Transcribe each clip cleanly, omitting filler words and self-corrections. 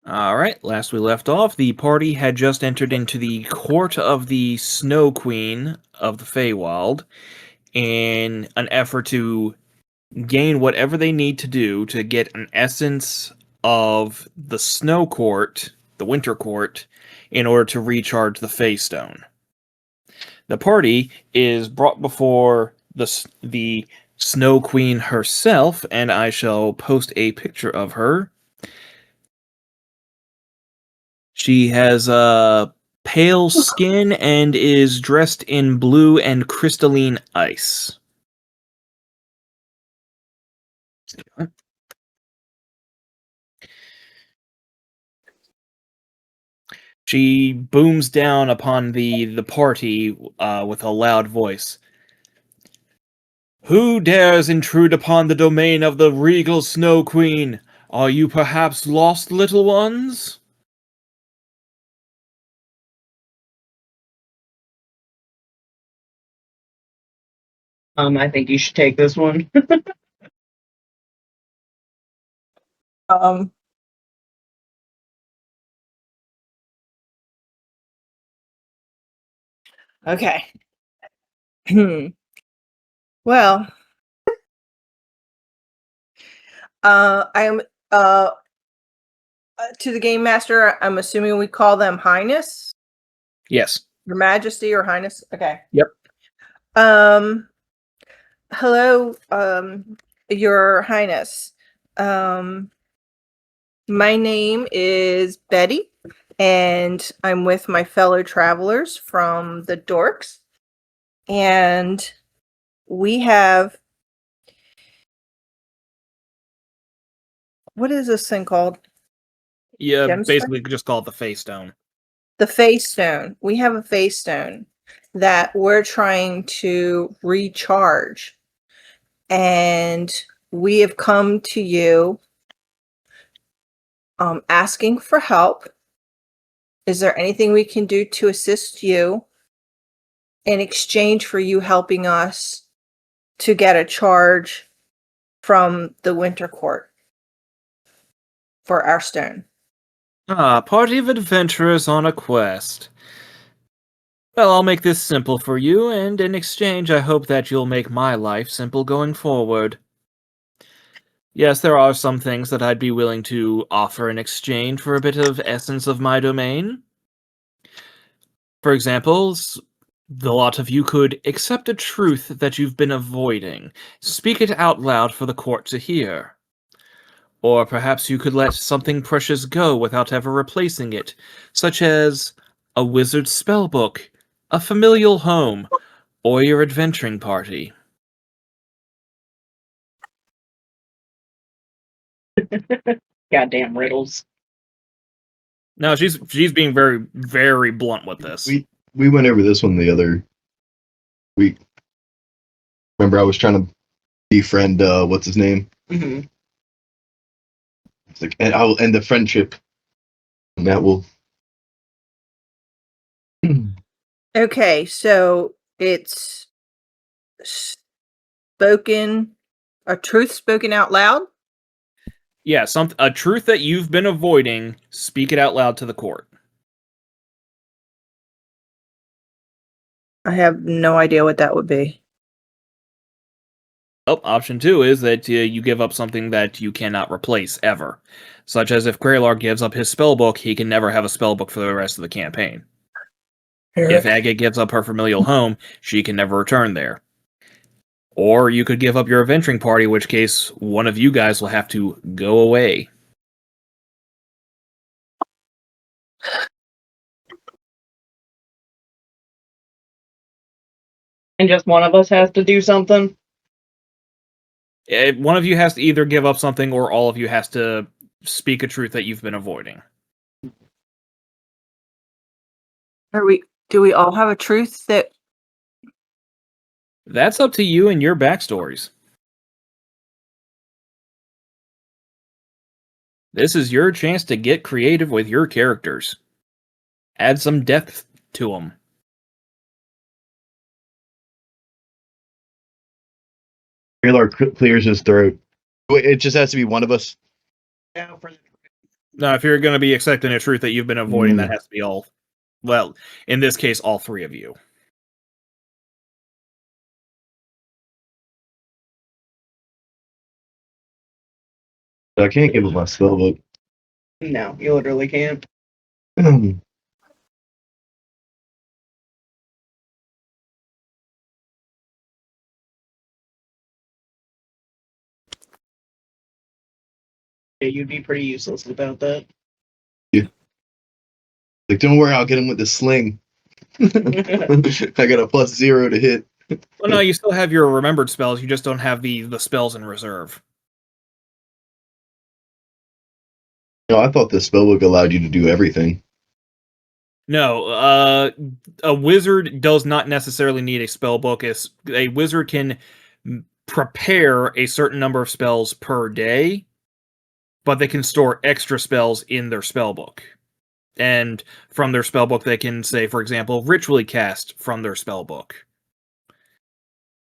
Alright, last we left off, the party had just entered into the court of the Snow Queen of the Feywild in an effort to gain whatever they need to do to get an essence of the Snow Court, the Winter Court, in order to recharge the Fey Stone. The party is brought before the Snow Queen herself, and I shall post a picture of her. She has pale skin and is dressed in blue and crystalline ice. She booms down upon the party with a loud voice. Who dares intrude upon the domain of the regal Snow Queen? Are you perhaps lost, little ones? I think you should take this one. Um, okay. Well, I'm to the game master. I'm assuming we call them Highness, Yes. Your Majesty, or Highness. Okay. Yep. Hello, Your Highness. My name is Betty, and I'm with my fellow travelers from the Dorks, and we have. What is this thing called? Yeah, Gemstone? basically just call it the Fey Stone. The Face Stone. We have a Face Stone that we're trying to recharge. And we have come to you asking for help. Is there anything we can do to assist you in exchange for you helping us to get a charge from the Winter Court for our stone? Party of adventurers on a quest. Well, I'll make this simple for you, and in exchange I hope that you'll make my life simple going forward. Yes, there are some things that I'd be willing to offer in exchange for a bit of essence of my domain. For example, the lot of you could accept a truth that you've been avoiding, speak it out loud for the court to hear. Or perhaps you could let something precious go without ever replacing it, such as a wizard's spellbook, a familial home, or your adventuring party. Goddamn riddles. No, she's being very, very blunt with this. We went over this one the other week. Remember, I was trying to befriend what's his name? Mm-hmm. It's like, and I'll end the friendship, and that will. Okay, so it's a truth spoken out loud? Yeah, a truth that you've been avoiding, speak it out loud to the court. I have no idea what that would be. Oh, option 2 is that you give up something that you cannot replace, ever. Such as if Greylark gives up his spellbook, he can never have a spellbook for the rest of the campaign. If Agate gives up her familial home, she can never return there. Or you could give up your adventuring party, in which case one of you guys will have to go away. And just one of us has to do something? One of you has to either give up something, or all of you has to speak a truth that you've been avoiding. Do we all have a truth that... That's up to you and your backstories. This is your chance to get creative with your characters. Add some depth to them. Taylor clears his throat. Wait, it just has to be one of us. Now, if you're going to be accepting a truth that you've been avoiding, that Mm. has to be all. Well, in this case, all three of you. I can't give up my spell book. No, you literally can't. Yeah, you'd be pretty useless without that. Like, don't worry, I'll get him with the sling. I got a +0 to hit. Well, no, you still have your remembered spells. You just don't have the spells in reserve. No, I thought the spell book allowed you to do everything. No, a wizard does not necessarily need a spell book. A wizard can prepare a certain number of spells per day, but they can store extra spells in their spell book. And from their spell book, they can, say, for example, ritually cast from their spell book.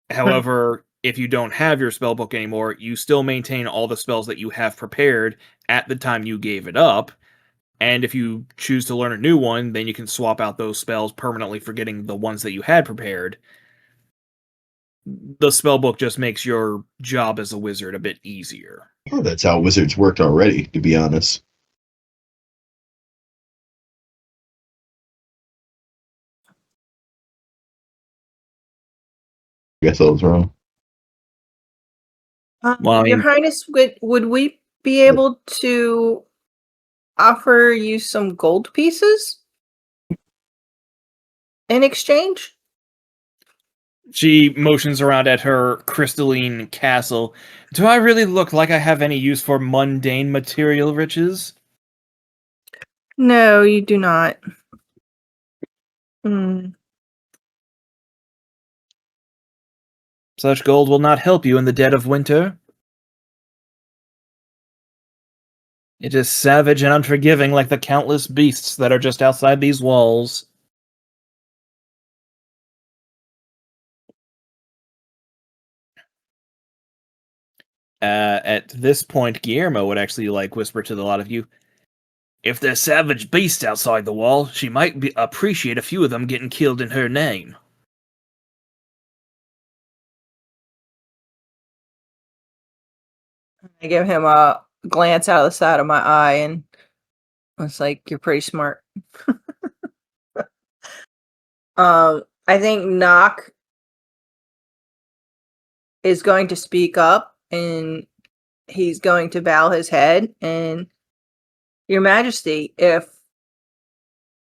However, if you don't have your spell book anymore, you still maintain all the spells that you have prepared at the time you gave it up. And if you choose to learn a new one, then you can swap out those spells, permanently forgetting the ones that you had prepared. The spellbook just makes your job as a wizard a bit easier. Oh, that's how wizards worked already, to be honest. I guess I was wrong. Well, I Your mean, Highness, would we be able to offer you some gold pieces in exchange? she motions around at her crystalline castle. Do I really look like I have any use for mundane material riches? No, you do not. Hmm. Such gold will not help you in the dead of winter. It is savage and unforgiving like the countless beasts that are just outside these walls. At this point, Guillermo would actually whisper to the lot of you, if there's savage beasts outside the wall, she might appreciate a few of them getting killed in her name. I give him a glance out of the side of my eye, and it's like, you're pretty smart. I think Knock is going to speak up, and he's going to bow his head. And Your Majesty, if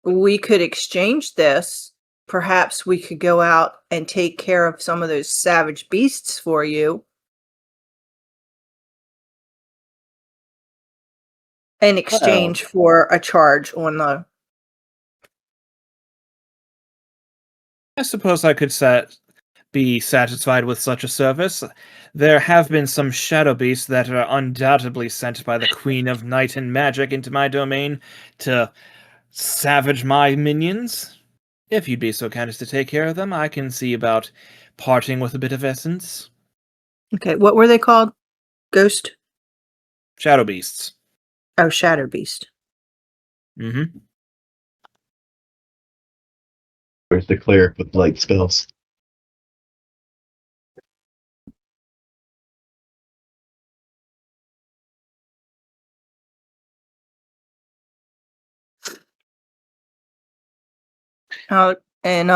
we could exchange this, perhaps we could go out and take care of some of those savage beasts for you in exchange for a charge on the. I suppose I could be satisfied with such a service. There have been some shadow beasts that are undoubtedly sent by the Queen of Night and Magic into my domain to savage my minions. If you'd be so kind as to take care of them, I can see about parting with a bit of essence. Okay, what were they called? Ghost? Shadow beasts. Oh, Shadow Beast. Mm-hmm. Where's the cleric with light spells? And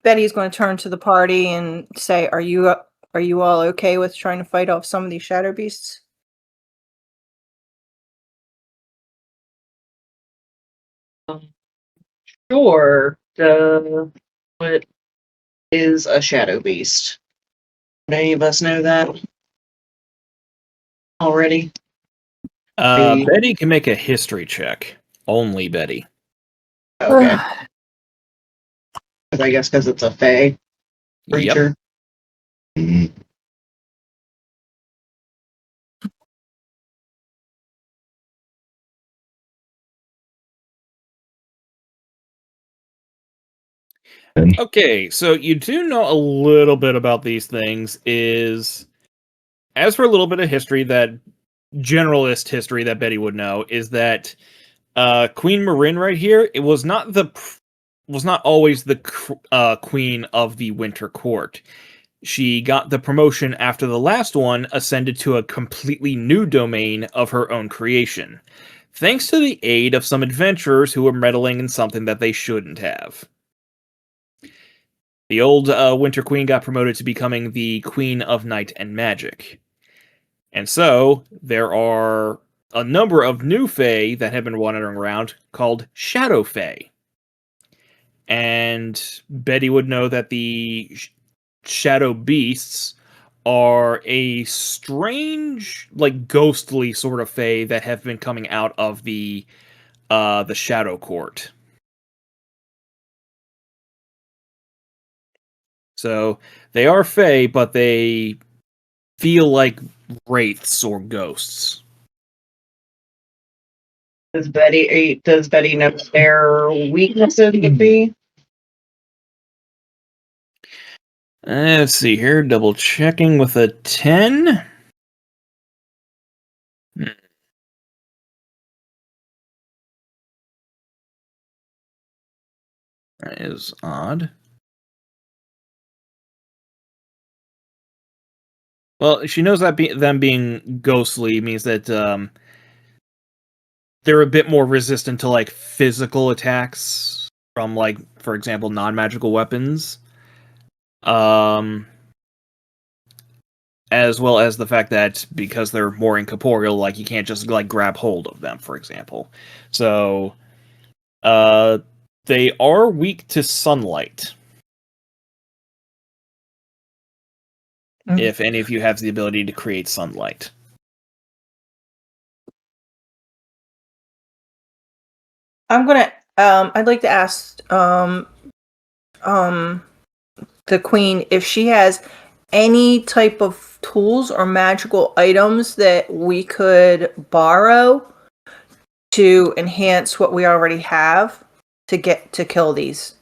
Betty's going to turn to the party and say, are you all okay with trying to fight off some of these shadow beasts?" Sure. What is a shadow beast? Would any of us know that already? Betty can make a history check. Only Betty. Okay. 'Cause I guess because it's a fae creature. Mm, and Okay, so you do know a little bit about these things. As for a little bit of history, that generalist history that Betty would know is that Queen Marin right here, it was not always the queen of the Winter Court. She got the promotion after the last one ascended to a completely new domain of her own creation, thanks to the aid of some adventurers who were meddling in something that they shouldn't have. The old Winter Queen got promoted to becoming the Queen of Night and Magic. And so, there are a number of new Fae that have been wandering around called Shadow Fae. And Betty would know that the Shadow Beasts are a strange, like ghostly sort of Fae that have been coming out of the Shadow Court. So they are Fae, but they feel like wraiths or ghosts. Does Betty know what their weaknesses would be? Let's see here, double checking with a 10. That is odd. Well, she knows that them being ghostly means that they're a bit more resistant to like physical attacks from, like, for example, non-magical weapons. As well as the fact that because they're more incorporeal, like you can't just like grab hold of them, for example. So, they are weak to sunlight. If any of you have the ability to create sunlight. I'd like to ask the queen if she has any type of tools or magical items that we could borrow to enhance what we already have to get to kill these.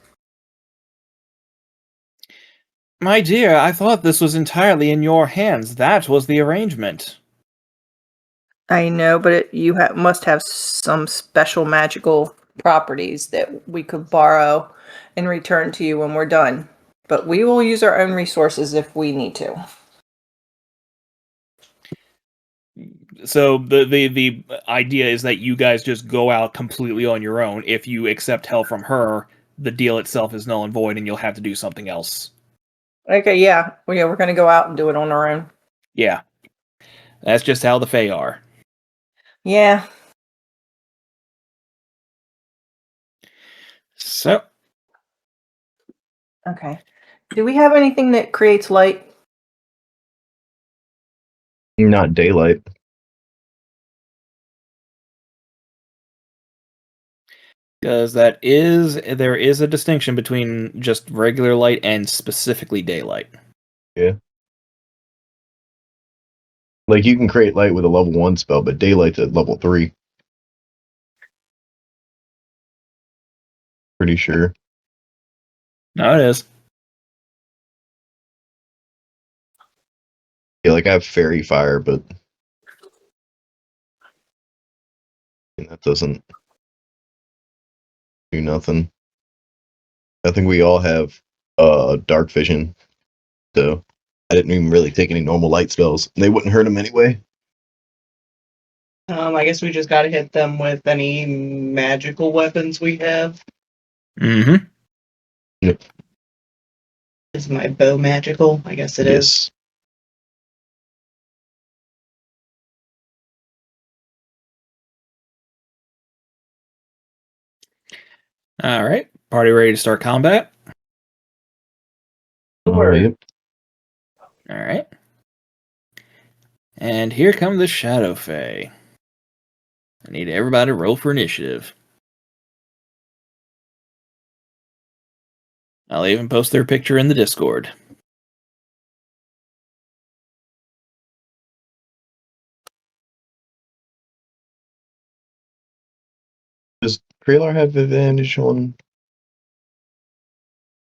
My dear, I thought this was entirely in your hands. That was the arrangement. I know, but you must have some special magical properties that we could borrow and return to you when we're done. But we will use our own resources if we need to. So the idea is that you guys just go out completely on your own. If you accept help from her, the deal itself is null and void, and you'll have to do something else. Okay, yeah. We're going to go out and do it on our own. Yeah. That's just how the Fae are. Yeah. So, Okay. Do we have anything that creates light? Not daylight. because there is a distinction between just regular light and specifically daylight. Yeah. Like you can create light with a level 1 spell, but daylight's at level 3. Pretty sure. No, it is. Yeah, like I have fairy fire, but that doesn't do nothing. I think we all have dark vision, so I didn't even really take any normal light spells. They wouldn't hurt him anyway. I guess we just gotta hit them with any magical weapons we have. Mm-hmm. Yep. Is my bow magical? I guess it is. Yes. All right. Party ready to start combat? Sure. Yep. All right. And here come the Shadow Fae. I need everybody to roll for initiative. I'll even post their picture in the Discord. Does Kralar have advantage on?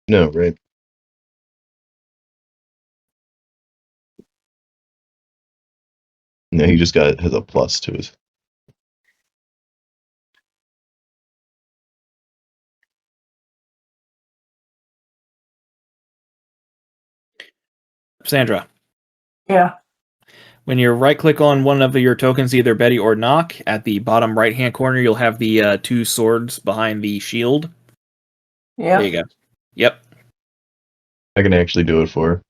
No, right? No, he just has a plus to his. Sandra, Yeah. when you right click on one of your tokens, either Betty or Knock, at the bottom right hand corner, you'll have the two swords behind the shield. Yeah. There you go. Yep. I can actually do it for her.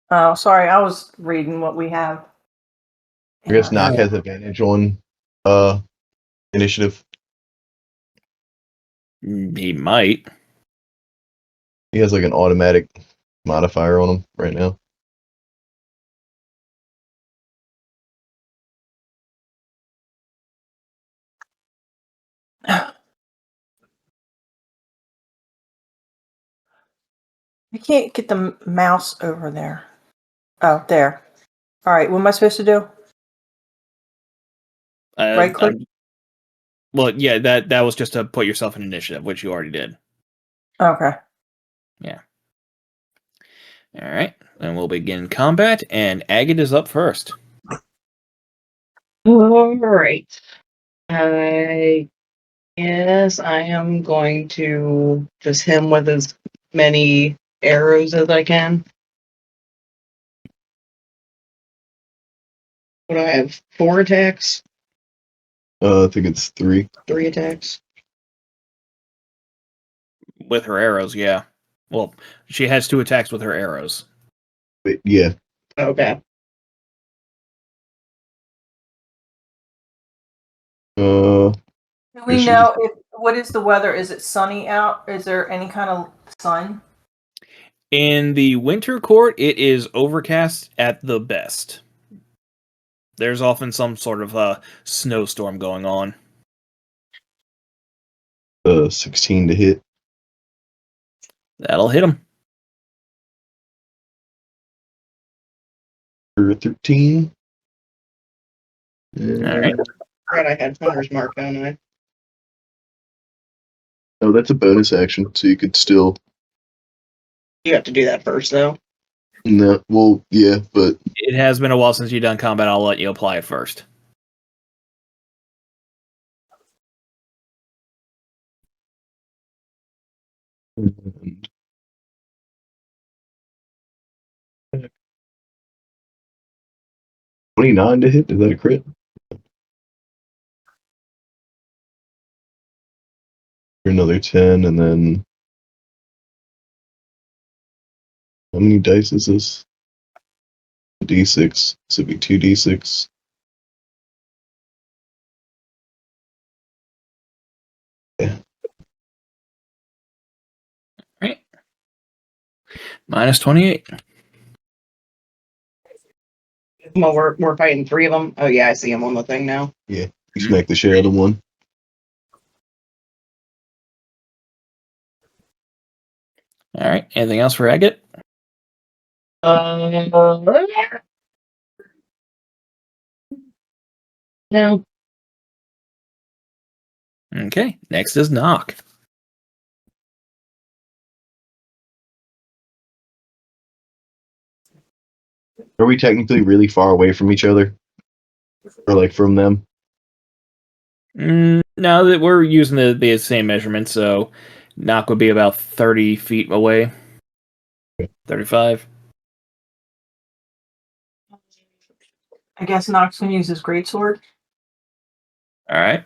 Oh, sorry. I was reading what we have. I guess Knock has advantage on initiative. He might. He has like an automatic modifier on him right now. I can't get the mouse over there. Oh, there. All right. What am I supposed to do? Right click? Well, yeah, that was just to put yourself in initiative, which you already did. Okay. Yeah. All right. And we'll begin combat, and Agate is up first. All right. I guess I am going to just hit him with as many arrows as I can. What do I have? 4 attacks? I think it's 3. 3 attacks? With her arrows, yeah. Well, she has 2 attacks with her arrows. But yeah. Okay. Do we She know what is the weather? Is it sunny out? Is there any kind of sun? In the winter court, it is overcast at the best. There's often some sort of snowstorm going on. 16 to hit. That'll hit him. For 13. All right. Right, I had Hunter's Mark, don't I? Oh, that's a bonus action, so you could still. You have to do that first, though. No, well, yeah, but It has been a while since you've done combat. I'll let you apply it first. and 29 to hit. Is that a crit? For another 10, and then how many dice is this? D6. So it'd be 2d6. Yeah. Right. Minus 28. Well, we're fighting 3 of them. Oh, yeah, I see him on the thing now. Yeah. You smack the shit out of one. All right. Anything else for Agate? No. Okay. Next is Knock. Are we technically really far away from each other? Or like from them? No, that we're using the same measurement, so Knock would be about 30 feet away. 35. I guess Nox can use his greatsword. All right.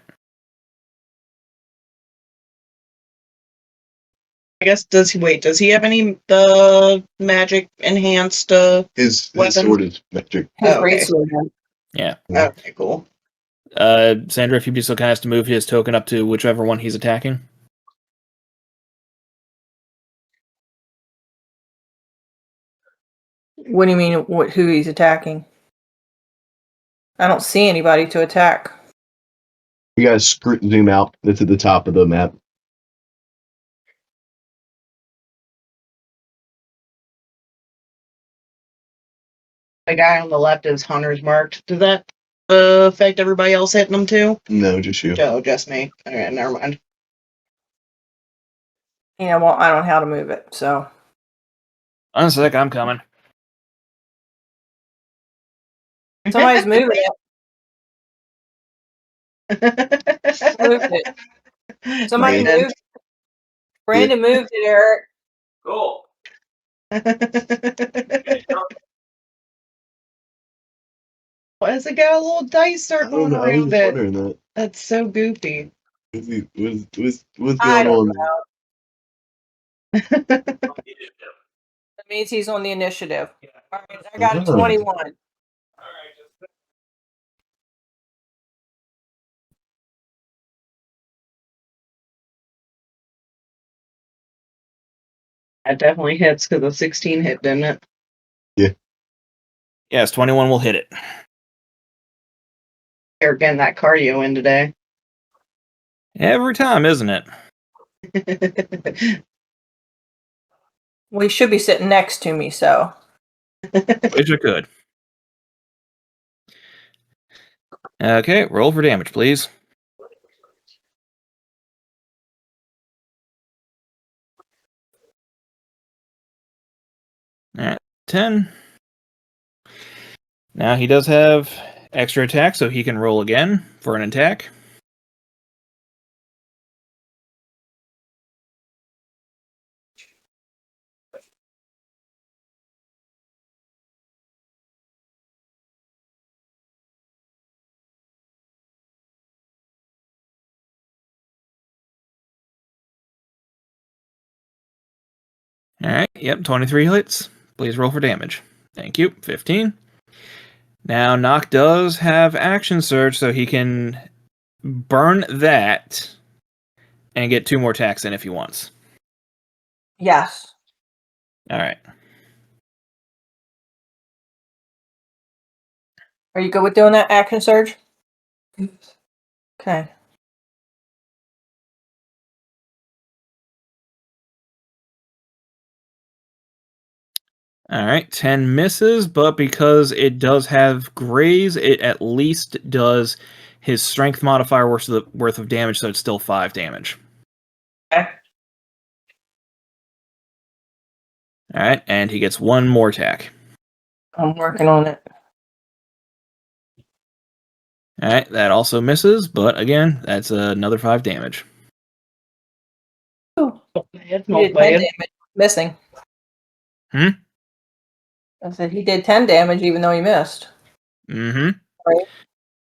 I guess, does he have any, magic enhanced, His weapon? sword is magic. His Oh, okay. greatsword. Then. Yeah. Okay, cool. Sandra, if you'd be so kind as to move his token up to whichever one he's attacking. What do you mean? Who he's attacking? I don't see anybody to attack. You guys zoom out. That's at the top of the map. The guy on the left is Hunter's marked. Does that affect everybody else hitting them too? No, just you. Oh, just me. Okay, never mind. Yeah, well, I don't know how to move it, so. On a sec, I'm coming. Somebody's moving it. Moved it. Somebody Brandon. moved. Brandon moved it, Eric. Cool. Why does it got a little dice I circle don't know. I was around just it? wondering that. That's so goofy. What's I going don't on there? That means he's on the initiative. All right, I got a Oh. 21. That definitely hits because the 16 hit, didn't it? Yes, 21 will hit it. You're getting that cardio in today. Every time, isn't it? Well, he should be sitting next to me, so. Wish I could. Okay, roll for damage, please. Alright, 10. Now he does have extra attack, so he can roll again for an attack. Alright, yep, 23 hits. Please roll for damage. Thank you. 15. Now, Nock does have action surge, so he can burn that and get 2 more attacks in if he wants. Yes. Alright. Are you good with doing that action surge? Okay. Alright, 10 misses, but because it does have graze, it at least does his strength modifier worth of damage, so it's still 5 damage. Okay. Alright, and he gets 1 more attack. I'm working on it. Alright, that also misses, but again, that's another 5 damage. Ooh, It's he not did 10 bad. damage. Missing. Hmm? I said he did 10 damage even though he missed. Mm-hmm. Right.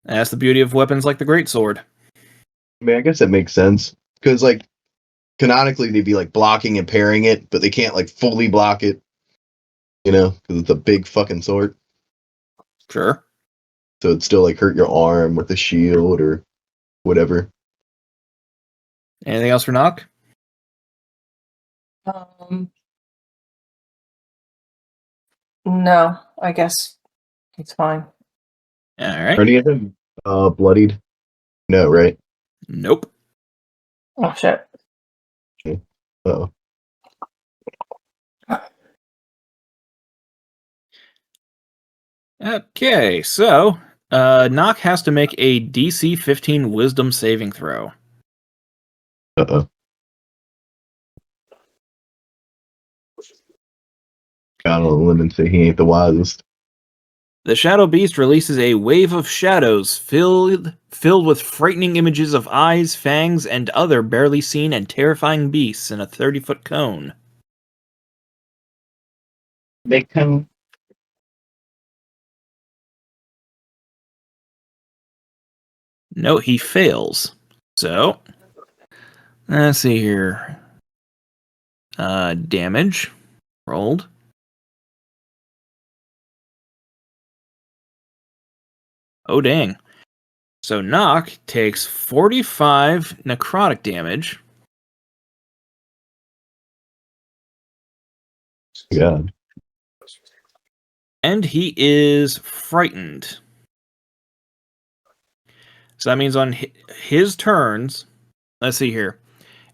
That's the beauty of weapons like the Greatsword. I mean, I guess that makes sense because, like, canonically they'd be like blocking and parrying it, but they can't like fully block it, you know, because it's a big fucking sword. Sure. So it'd still like hurt your arm with a shield or whatever. Anything else for Nock? No, I guess it's fine. Alright. Are any of them bloodied? No, right? Nope. Oh shit. Oh, Okay, so Nock has to make a DC 15 Wisdom saving throw. oh. Got on a limb and say he ain't the wisest. The Shadow Beast releases a wave of shadows filled with frightening images of eyes, fangs, and other barely seen and terrifying beasts in a 30-foot cone. Big cone. No, he fails. So, let's see here. Damage. Rolled. Oh, dang. So Nock takes 45 necrotic damage. Yeah. And he is frightened. So that means on his turns, let's see here.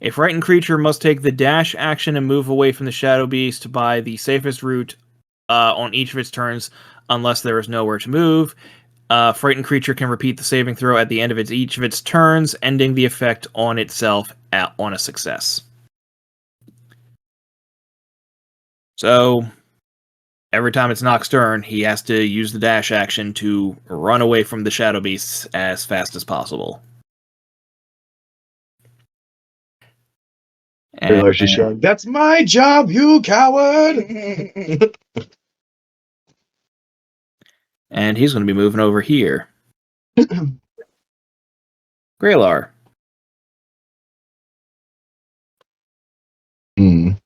A frightened creature must take the dash action and move away from the Shadow Beast by the safest route on each of its turns, unless there is nowhere to move. Frightened creature can repeat the saving throw at the end of each of its turns, ending the effect on itself on a success. So, every time it's Nox's turn, he has to use the dash action to run away from the shadow beasts as fast as possible. And, Greylar's just yelling, "That's my job, you coward!" and he's going to be moving over here. Greylar. Hmm.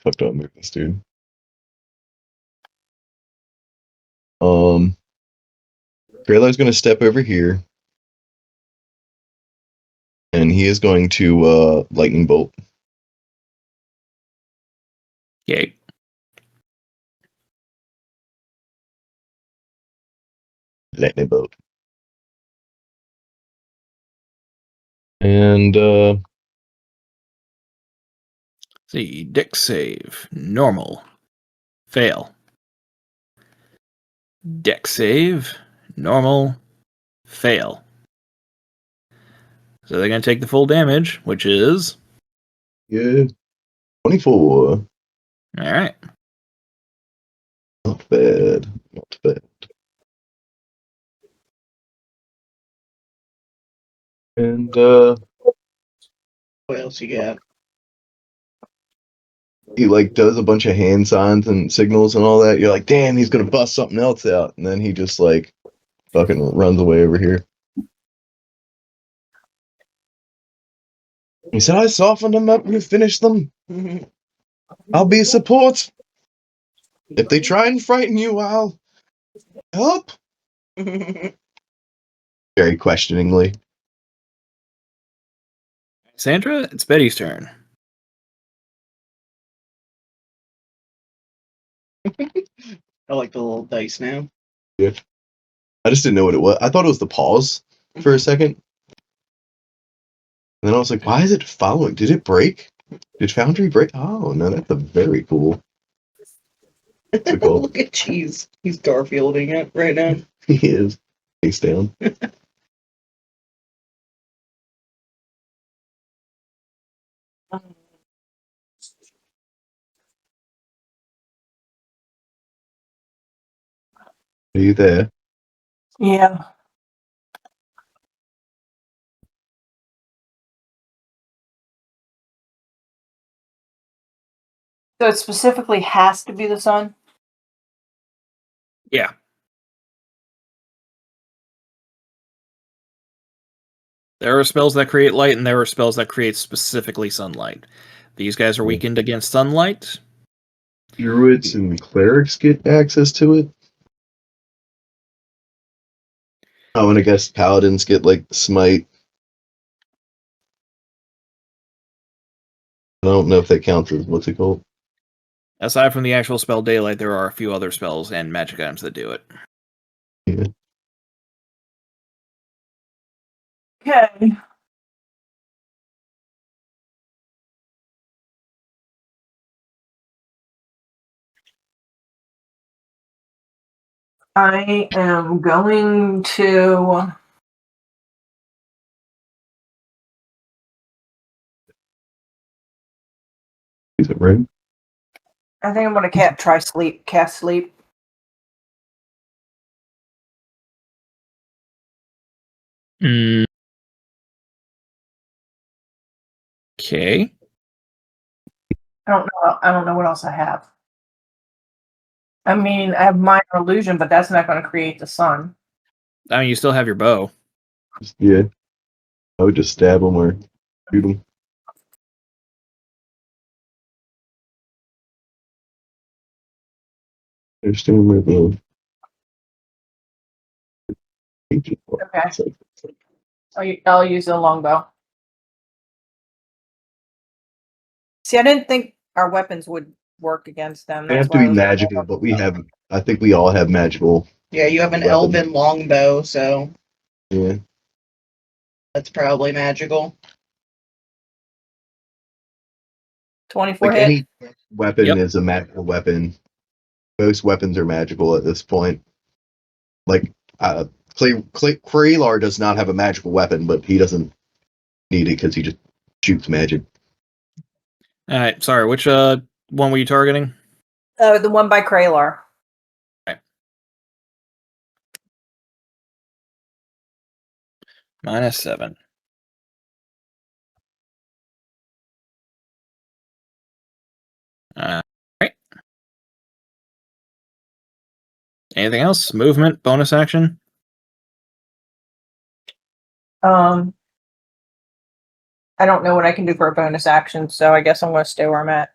Fuck, do I move this dude? Greylar's gonna step over here, and he is going to lightning bolt. Yay. Lightning bolt. And See, Dex save. Normal. Fail. Dex save. Normal. Fail. So they're going to take the full damage, which is... yeah, 24. Alright. Not bad. Not bad. And What else you got? he like does a bunch of hand signs and signals and all that. You're like, damn, he's gonna bust something else out, and then he just like fucking runs away over here. He said, "I softened them up. You finish them. I'll be support. If they try and frighten you, I'll help." Very questioningly. Sandra, it's Betty's turn. I like the little dice now. Yeah. I just didn't know what it was. I thought it was the pause for a second. And then I was like, why is it following? Did it break? Did Foundry break? Oh, no, that's a very cool. Look at Cheese. He's Garfielding it right now. He is. Face down. Are you there? Yeah. So it specifically has to be the sun? Yeah. There are spells that create light, and there are spells that create specifically sunlight. These guys are weakened against sunlight. Druids and clerics get access to it. Oh, and I guess paladins get like smite. I don't know if that counts as what's it called. Aside from the actual spell daylight, there are a few other spells and magic items that do it. Yeah. Okay. I am going to... Is it right? I think I'm going to cast sleep. Okay. I don't know what else I have. I mean, I have minor illusion, but that's not going to create the sun. I mean, you still have your bow. Yeah. I would just stab them or shoot them. Understand where the Okay. I'll use the longbow. See, I didn't think our weapons would work against them. They That's have to why I be was magical, but we have. I think we all have magical. Yeah, you have an Weapon. elven longbow, so Yeah. that's probably magical. 24 Like hit. any weapon Yep. is a magical weapon. Most weapons are magical at this point. Like, Kralar does not have a magical weapon, but he doesn't need it because he just shoots magic. All right, sorry. Which one were you targeting? The one by Kralar. -7. Right. Anything else? Movement, bonus action? I don't know what I can do for a bonus action, so I guess I'm going to stay where I'm at.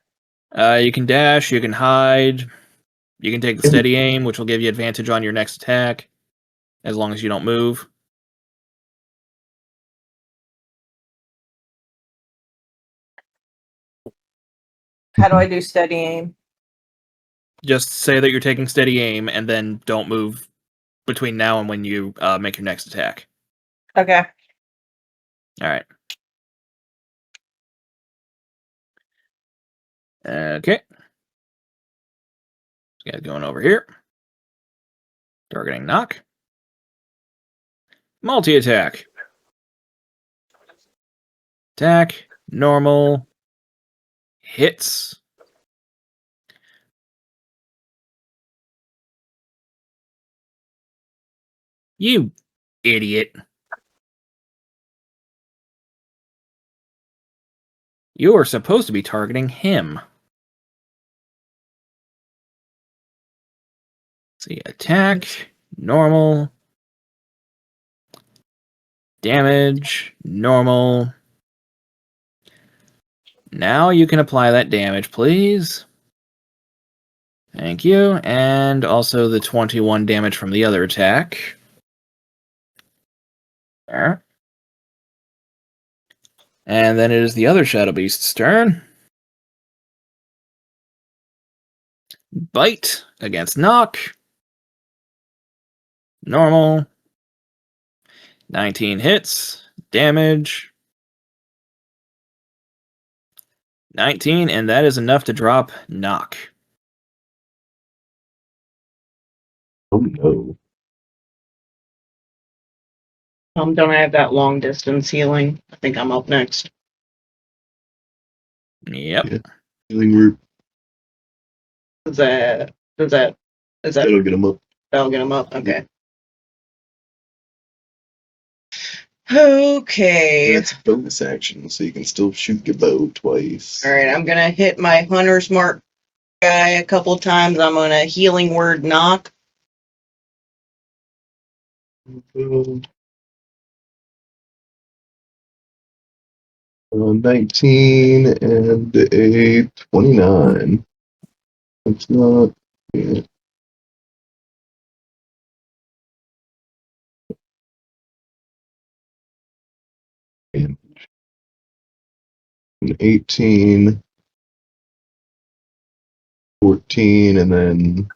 You can dash, you can hide, you can take the steady aim, which will give you advantage on your next attack, as long as you don't move. How do I do steady aim? Just say that you're taking steady aim, and then don't move between now and when you make your next attack. Okay. All right. Okay. This guy's going over here. Targeting knock. Multi-attack. Attack. Normal. Hits. You idiot. You are supposed to be targeting him. Let's see, attack, normal, damage, normal. Now you can apply that damage, please. Thank you. And also the 21 damage from the other attack. There. And then it is the other Shadow Beast's turn. Bite against knock. Normal. 19 hits. Damage. 19, and that is enough to drop knock. Oh no. Don't I have that long distance healing? I think I'm up next. Yep. Yeah. Healing root. Is that That'll get him up. that'll get him up? Okay. Okay. That's a bonus action, so you can still shoot your bow twice. Alright, I'm gonna hit my hunter's mark guy a couple times. I'm gonna healing word knock. 19 and a 29. That's not. Yeah. Damage. An 18, 14, and then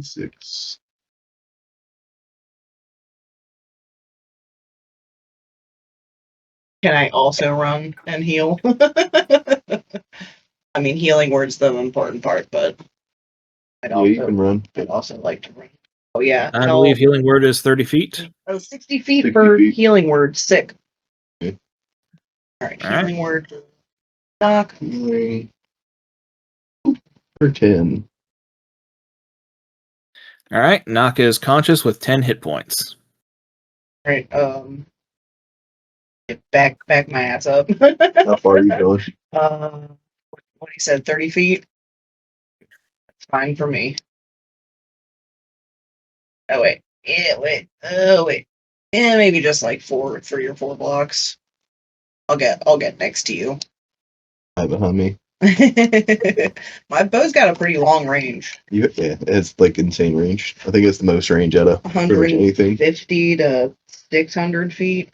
6. Can I also run and heal? I mean, healing word's the important part, but Yeah, you can run. I'd also like to run. Oh yeah, I believe healing word is 30 feet. 60 feet 60 for feet. healing word. Sick. Okay. Alright, Alright. healing word. Knock. Healing for 10. Alright, knock is conscious with 10 hit points. Alright, back my ass up. How far are you going? What he said, 30 feet? That's fine for me. Oh wait. Yeah, wait. Oh wait. Yeah, maybe just like 3 or 4 blocks. I'll get next to you. Right behind me. My bow's got a pretty long range. Yeah, it's like insane range. I think it's the most range out of pretty much anything. 150 to 600 feet.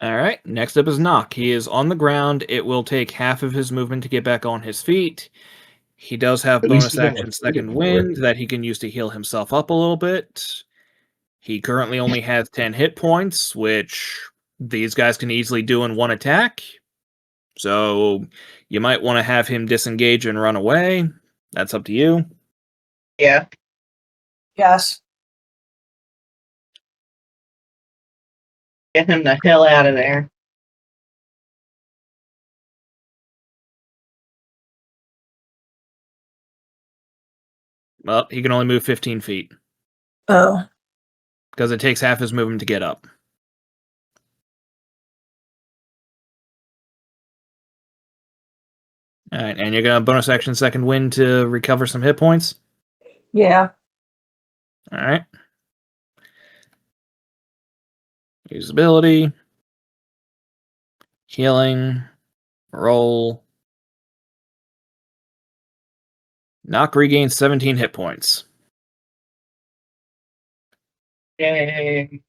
Alright, next up is Knock. He is on the ground. It will take half of his movement to get back on his feet. He does have But he's bonus still not action like Second fighting Wind anywhere. that he can use to heal himself up a little bit. He currently only has 10 hit points, which these guys can easily do in one attack. So you might want to have him disengage and run away. That's up to you. Yeah. Yes. Get him the hell out of there. Well, he can only move 15 feet Oh. because it takes half his movement to get up. All right, and you're going to bonus action second wind to recover some hit points. Yeah. All right. Usability. Healing. Roll. Knock regains 17 hit points. Yay.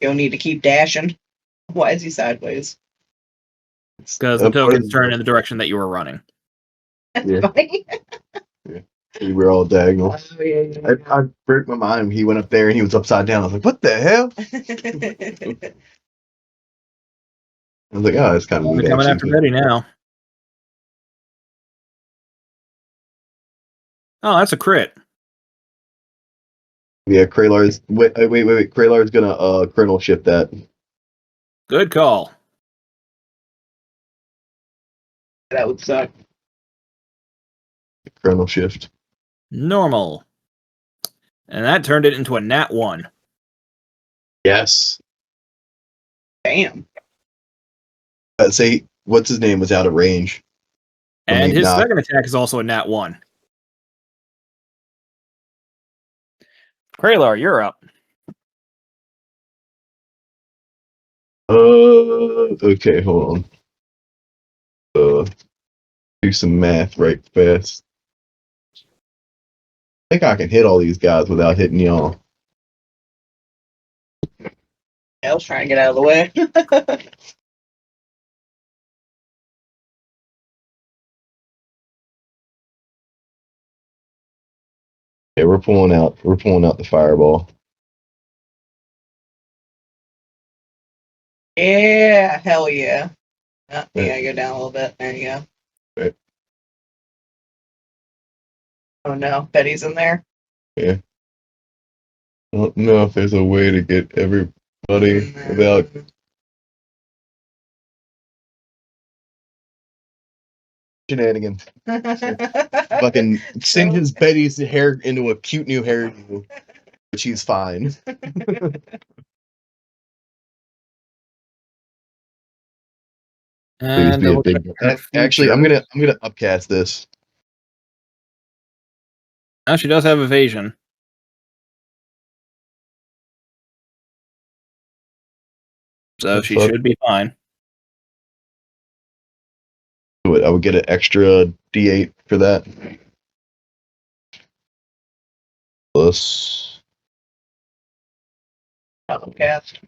You'll need to keep dashing. Why is he sideways? Because the tokens turn in the direction that you were running. That's Yeah. funny. We were all diagonal. Oh, yeah. I broke my mind. He went up there and he was upside down. I was like, what the hell? I was like, oh, that's kind of They're neat. coming Action, after too. Betty now. Oh, that's a crit. Yeah, Kralar's. Wait. Kralar's gonna kernel shift that. Good call. That would suck. Kernel shift. Normal. And that turned it into a nat 1. Yes. Damn. Say, what's his name was out of range. And his knock. second attack is also a nat 1. Kralar, you're up. Okay, hold on. Do some math right fast. I think I can hit all these guys without hitting y'all. I was trying to get out of the way. Yeah, we're pulling out the fireball. Yeah, hell yeah. You gotta go down a little bit. There you go. Right. Oh no, Betty's in there. Yeah. I don't know if there's a way to get everybody without. Shenanigans. Fucking singes Betty's hair into a cute new hairdo, but she's fine. Please And be a double check big. her Actually, features. I'm gonna upcast this. Oh, she does have evasion. So she should be fine. I would get an extra D8 for that. Plus, Outcast.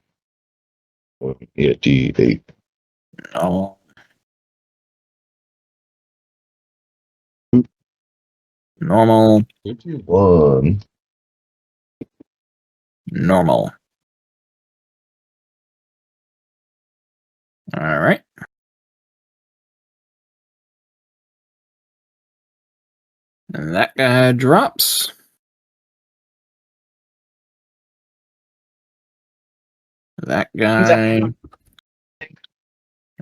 yeah, D8. No. Normal. 1. Normal. All right. And that guy drops. That guy.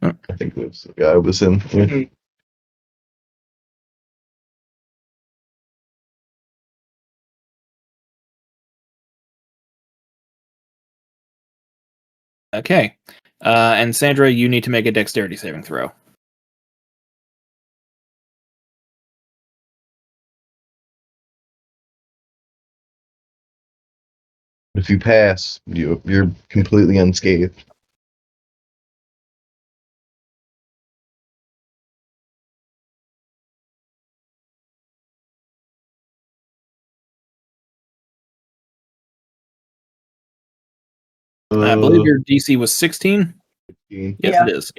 I think that's the guy was in. Yeah. Okay. And Sandra, you need to make a dexterity saving throw. If you pass, you're completely unscathed. I believe your DC was 16. 15. Yes, Yeah. it is.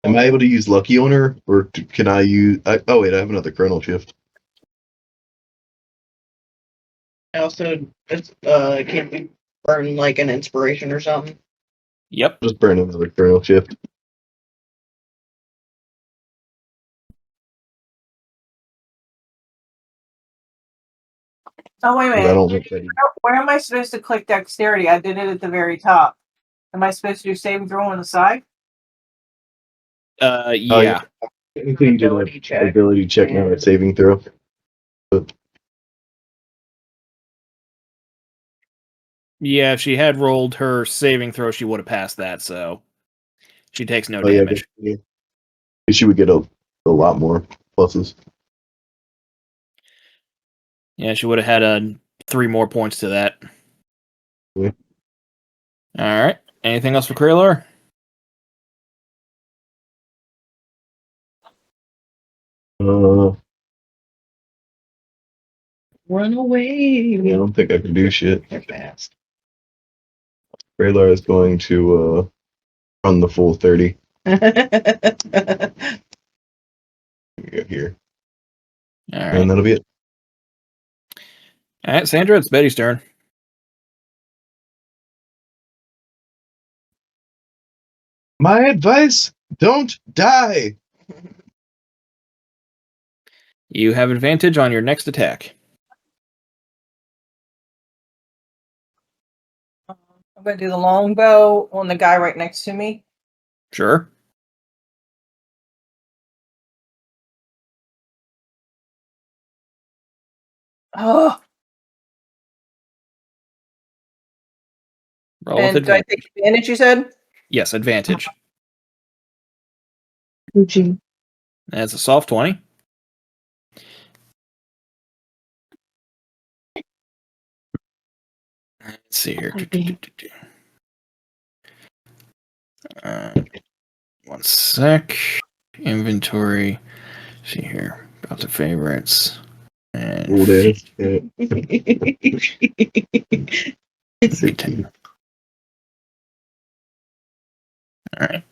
Am I able to use Lucky on her, or can I use? Oh wait, I have another Chronal Shift. Also, it's can't be burn like an inspiration or something. Yep. Just burn another kernel shift. Oh, wait a 'Cause I minute. don't want that. Where am I supposed to click dexterity? I did it at the very top. Am I supposed to do saving throw on the side? Yeah. Technically, you did Ability an check. ability check, not a saving throw. Yeah, if she had rolled her saving throw, she would have passed that, so she takes no Oh yeah, damage. yeah. She would get a lot more pluses. Yeah, she would have had 3 more points to that. Yeah. Alright. Anything else for Kraylor? Run away. Yeah, I don't think I can do shit. They're fast. Raylar is going to run the full 30. Here. Alright. And that'll be it. Alright, Sandra, it's Betty's turn. My advice, don't die. You have advantage on your next attack. I'm going to do the longbow on the guy right next to me. Sure. Oh, Roll with and do I advantage. take advantage, you said? Yes, advantage. Gucci. That's a soft 20. Let's see here. One sec. Inventory. See here. About the favorites. And Old ass. Yeah. 15. Alright.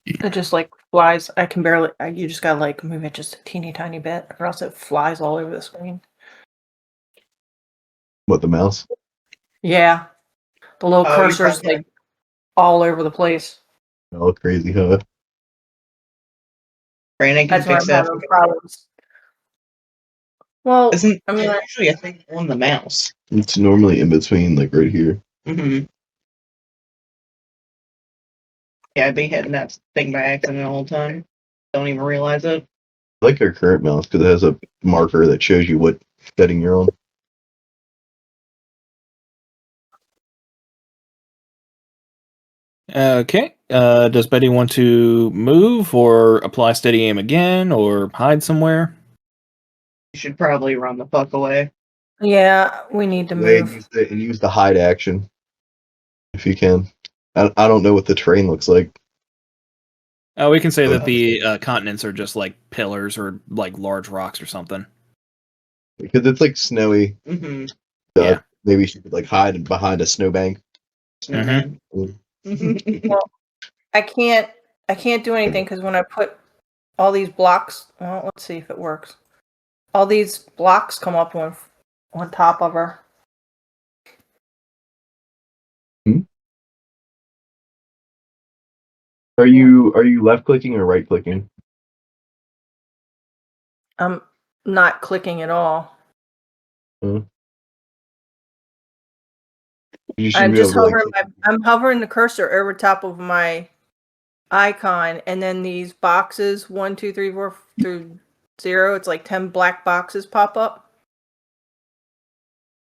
It just like flies. I can barely. You just gotta like move it just a teeny tiny bit, or else it flies all over the screen. What, the mouse? Yeah, the little Oh, you cursor's probably- like all over the place. All crazy, huh? Brandon can That's why fix I'm that. having problems. Well, Isn't I mean, usually a thing on the mouse? It's normally in between, like right here. Mm-hmm. Yeah, I'd be hitting that thing by accident all the time. Don't even realize it. I like our current mouse because it has a marker that shows you what setting you're on. Okay. Does Betty want to move or apply steady aim again or hide somewhere? You should probably run the fuck away. yeah, we need to Way move. and use the hide action if you can. I don't know what the terrain looks like. Oh, we can say that the continents are just like pillars or like large rocks or something. Because it's like snowy. Mm-hmm. Yeah. Maybe she could like hide behind a snowbank. Snowman. Well, I can't do anything because when I put all these blocks, well, let's see if it works. All these blocks come up on top of her. Are you left clicking or right clicking? I'm not clicking at all. You should I'm be just able to, like, hovering. I'm hovering the cursor over top of my icon, and then these boxes 1, 2, 3, 4 through 0. It's like 10 black boxes pop up.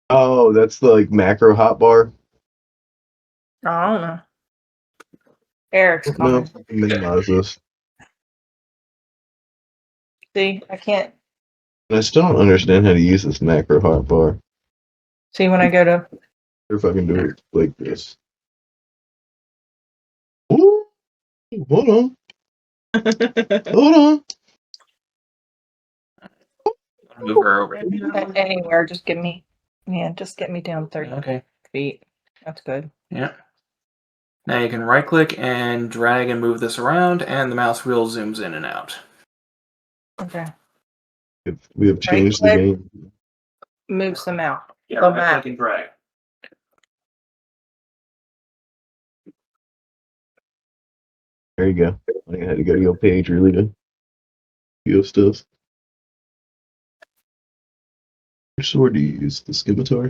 oh, that's the like macro hotbar. I don't know. Eric's No, coming. I can minimize this. See, I can't I still don't understand how to use this macro hotbar. see when I go to. If I can do it like this. Ooh, hold on. Hold on. Move her over. Anywhere, just get me down 30 Okay. feet. That's good. Yeah. Now you can right click and drag and move this around, and the mouse wheel zooms in and out. Okay. We have changed the click. game. Moves them out. Yeah, The map. and drag. There you go. I had to go to your page really to view stuff. Which sword do you use? The scimitar?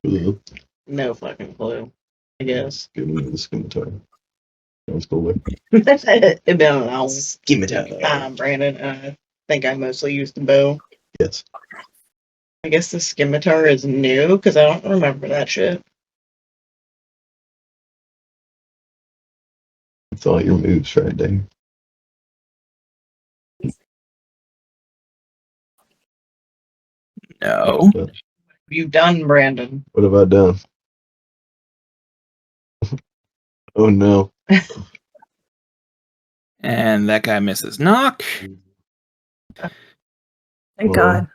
Or the No fucking clue. I guess. give me the scimitar. Sounds cooler. It been an hour. Scimitar. Brandon. I think I mostly used the bow. Yes. I guess the scimitar is new because I don't remember that shit. It's all your moves right there. No. What have you done, Brandon? What have I done? Oh no. And that guy misses knock. Thank God.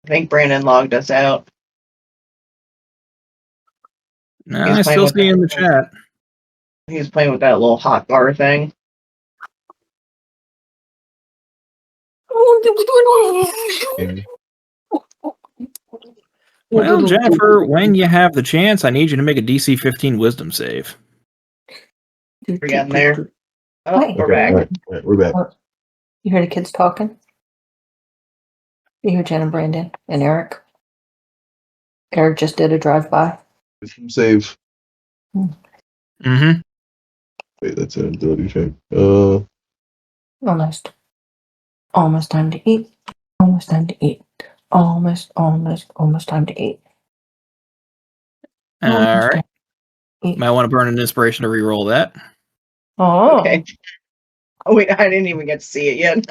I think Brandon logged us out. No, He's I playing still with see you in the that. chat. He's playing with that little hot bar thing. Okay. Well, Jennifer, when you have the chance, I need you to make a DC 15 Wisdom save. We're getting there. Oh, Hey. we're Okay, back. all right, we're back. You hear the kids talking? You hear Jen and Brandon and Eric? Eric just did a drive-by. Save. Mm-hmm. Wait, that's an ability check. Almost. Almost time to eat. Almost time to eat. Almost time to eat. All right. time to eat. Might want to burn an inspiration to re-roll that. Oh. Okay. Oh wait, I didn't even get to see it yet.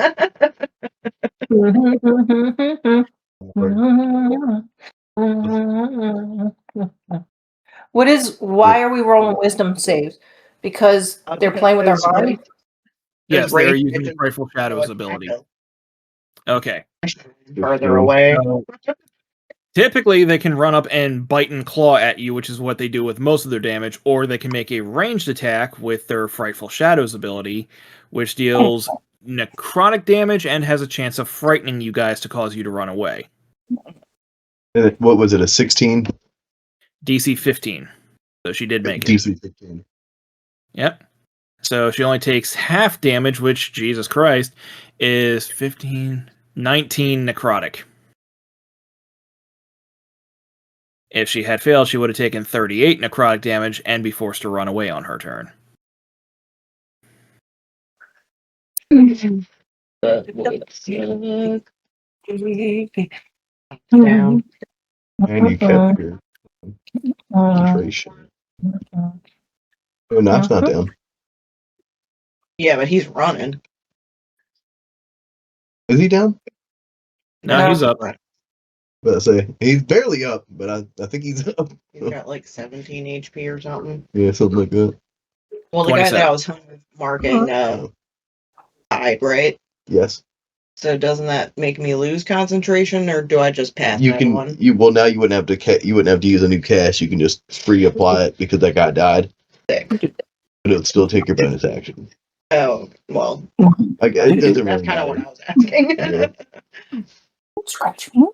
Why are we rolling wisdom saves? Because they're playing with our mind? Yes, There's they're range using the vision. Frightful Shadows ability. Okay. Further away. So, typically, they can run up and bite and claw at you, which is what they do with most of their damage, or they can make a ranged attack with their Frightful Shadows ability, which deals necrotic damage and has a chance of frightening you guys to cause you to run away. What was it? A 16? DC 15. So she did make it. DC 15. Yep. So she only takes half damage, which, Jesus Christ, is 19 necrotic. If she had failed, she would have taken 38 necrotic damage and be forced to run away on her turn. Down. And you kept your concentration. Oh, Knop's not down. Yeah, but he's running. Is he down? No, he's up. But I say he's barely up, but I think he's up. He's got like 17 HP or something. Yeah, something like that. Well, the guy 27. that I was marking died, right? Yes. So doesn't that make me lose concentration, or do I just pass You that can. one? Well, now you wouldn't have to. You wouldn't have to use a new cast. You can just free apply it because that guy died. Sick. But it'll still take your bonus action. Oh, well, It doesn't that's really kind of what matter. I was asking. Yeah. Don't scratch me.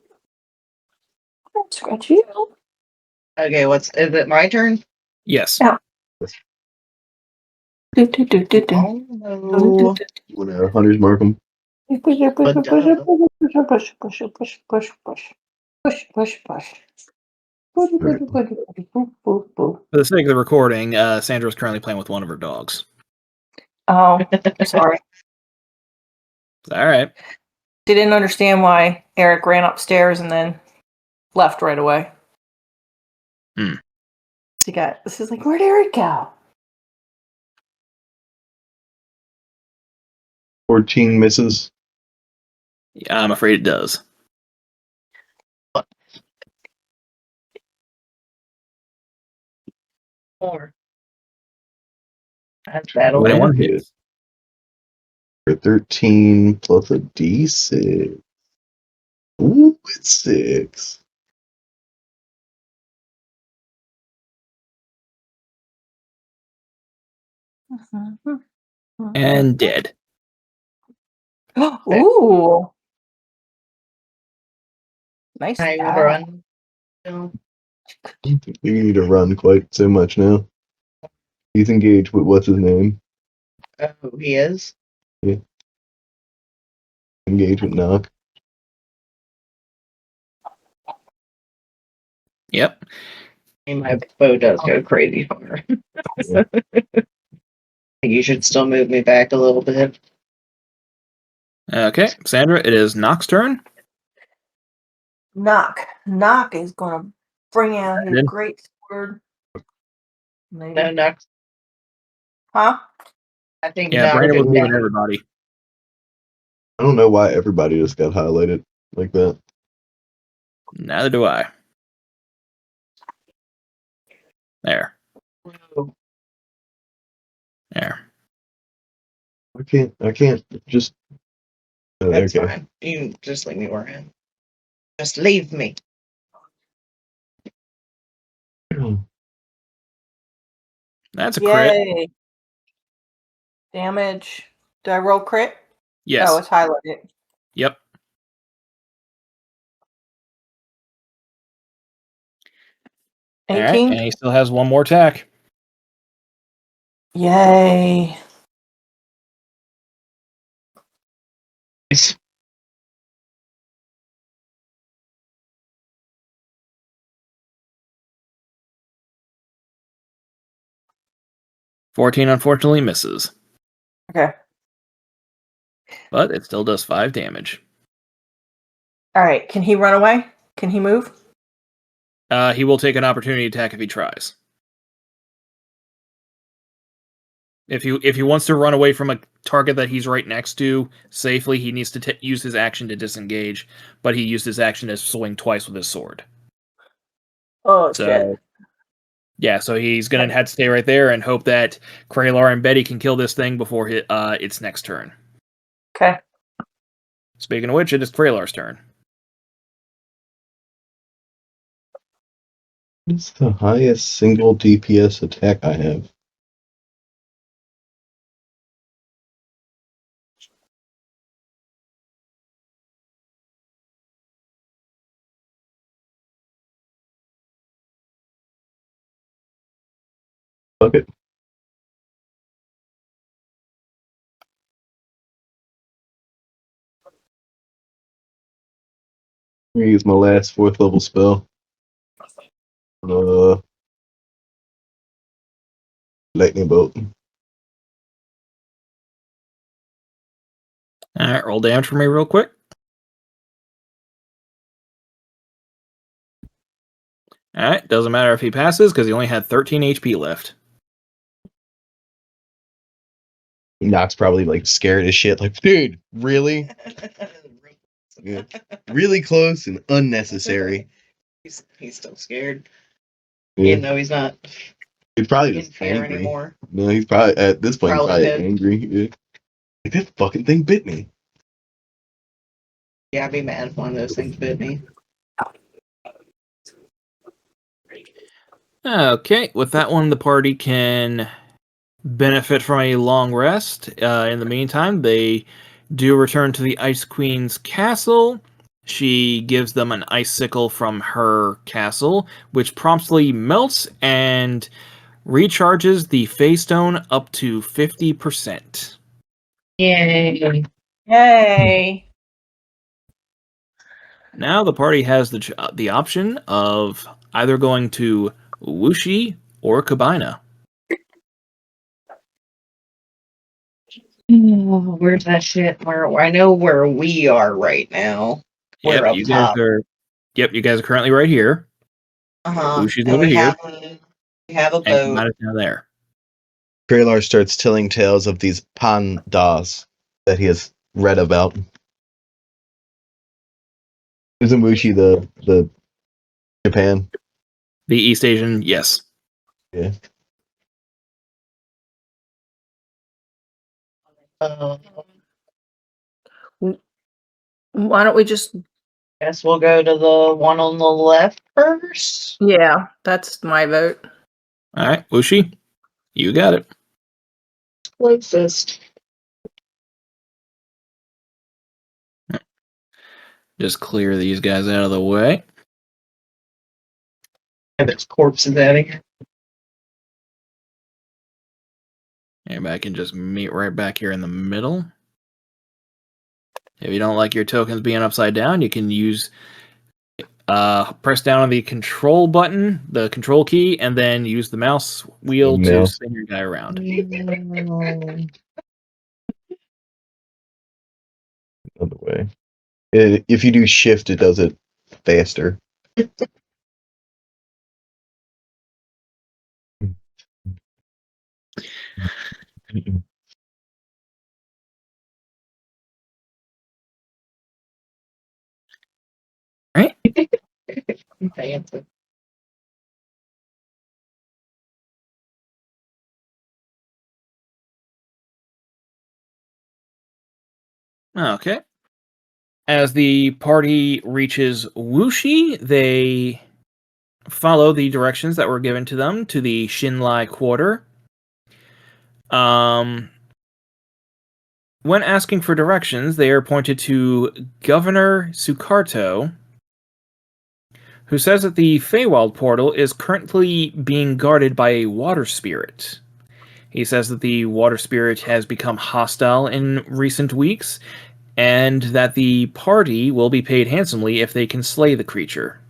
Don't scratch you. Okay, is it my turn? Yes. Yeah. Do. Oh, You want to hunters mark them? Push. For the sake of the recording, Sandra's currently playing with one of her dogs. Oh, sorry. All right. She didn't understand why Eric ran upstairs and then left right away. This is like, where'd Eric go? 14 misses. Yeah, I'm afraid it does. more. That'll 21 do. hits. For 13 plus a d6. Ooh, it's 6. And dead. Ooh. Nice. I job. run. No. You need to run quite so much now. He's engaged with what's his name? Oh, he is? Engaged with Knock. Yep. My bow does go crazy far. Yeah. You should still move me back a little bit. Okay, Sandra, it is Nock's turn. Knock is gonna bring out his Then- great sword. No, Maybe. Nox. Huh? I think Yeah, Nox Brandon was is moving down. everybody. I don't know why everybody just got highlighted like that. Neither do I. There. There. I can't just. Oh, That's okay. fine. You just leave me where I am. Just leave me. That's a crit. Yay. Damage. Do I roll crit? Yes. Oh, it's highlighted. Yep. All right, 18. and he still has one more attack. Yay. Nice. $14 unfortunately misses, Okay. but it still does 5 damage. All right. Can he run away? Can he move? He will take an opportunity attack if he tries. If he wants to run away from a target that he's right next to safely, he needs to use his action to disengage, but he used his action to swing twice with his sword. Oh, So, shit. yeah, so he's going to have to stay right there and hope that Kralar and Betty can kill this thing before its next turn. Okay. Speaking of which, it is Kralar's turn. What's the highest single DPS attack I have? Fuck it. I'm gonna use my last 4th level spell. Lightning bolt. All right, roll damage for me real quick. All right, doesn't matter if he passes because he only had 13 HP left. Knock's probably like scared as shit. Like, dude, really? Yeah. Really close and unnecessary. He's still scared. Yeah. Even though he's not He's probably in just fear angry. anymore. No, he's probably at this point Probably probably pissed. angry. Yeah. Like, this fucking thing bit me. Yeah, I'd be mad if one of those things bit me. Okay, with that one, the party can benefit from a long rest. In the meantime, they do return to the Ice Queen's castle. She gives them an icicle from her castle, which promptly melts and recharges the Fey Stone up to 50%. Yay. Yay. Now the party has the option of either going to Wuxi or Kabina. Oh, where's that shit? Where I know where we are right now. We're Yep, up you guys top. are. Yep, you guys are currently right here. Wushi's And over here, we have a and boat. Kabina's down there. Kralar starts telling tales of these pandas that he has read about. Isn't Wuxi the Japan? The East Asian, yes. Yeah. Uh, Why don't we just. guess we'll go to the one on the left first. Yeah, that's my vote. All right, Wuxi, you got it. Closest. Just clear these guys out of the way. And there's corpses out of here. Everybody can just meet right back here in the middle. If you don't like your tokens being upside down, you can use press down on the control button, the control key, and then use the mouse wheel to Mouse. spin your guy around. Other way. If you do shift, it does it faster. Right? Fancy. Okay. As the party reaches Wuxi, they follow the directions that were given to them to the Shinlai Quarter. When asking for directions, they are pointed to Governor Sukarto, who says that the Feywild portal is currently being guarded by a water spirit. He says that the water spirit has become hostile in recent weeks, and that the party will be paid handsomely if they can slay the creature.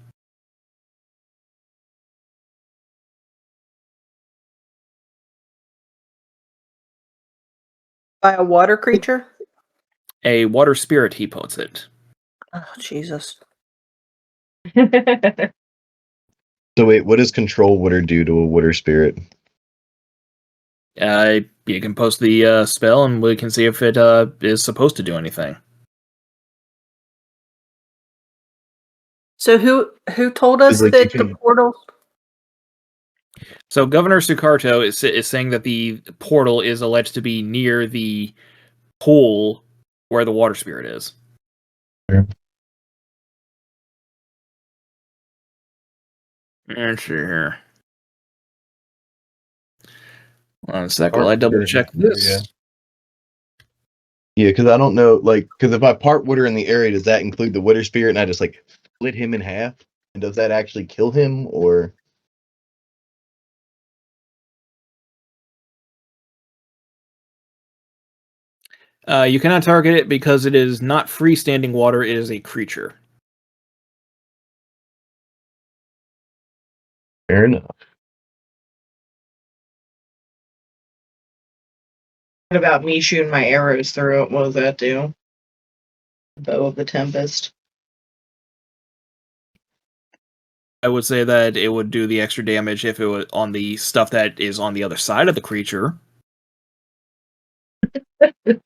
By a water creature? A water spirit, he puts it. Oh, Jesus. So wait, what does control water do to a water spirit? You can post the spell, and we can see if it is supposed to do anything. So who told us Like, that you the can- portal? So Governor Sukarto is saying that the portal is alleged to be near the pool where the water spirit is. Sure. Let's see here. One sec while I double check this. Yeah, because I don't know, like, because if I part water in the area, does that include the water spirit? And I just like split him in half, and does that actually kill him, or? You cannot target it because it is not freestanding water, it is a creature. Fair enough. What about me shooting my arrows through it? What does that do? Bow of the Tempest. I would say that it would do the extra damage if it was on the stuff that is on the other side of the creature. What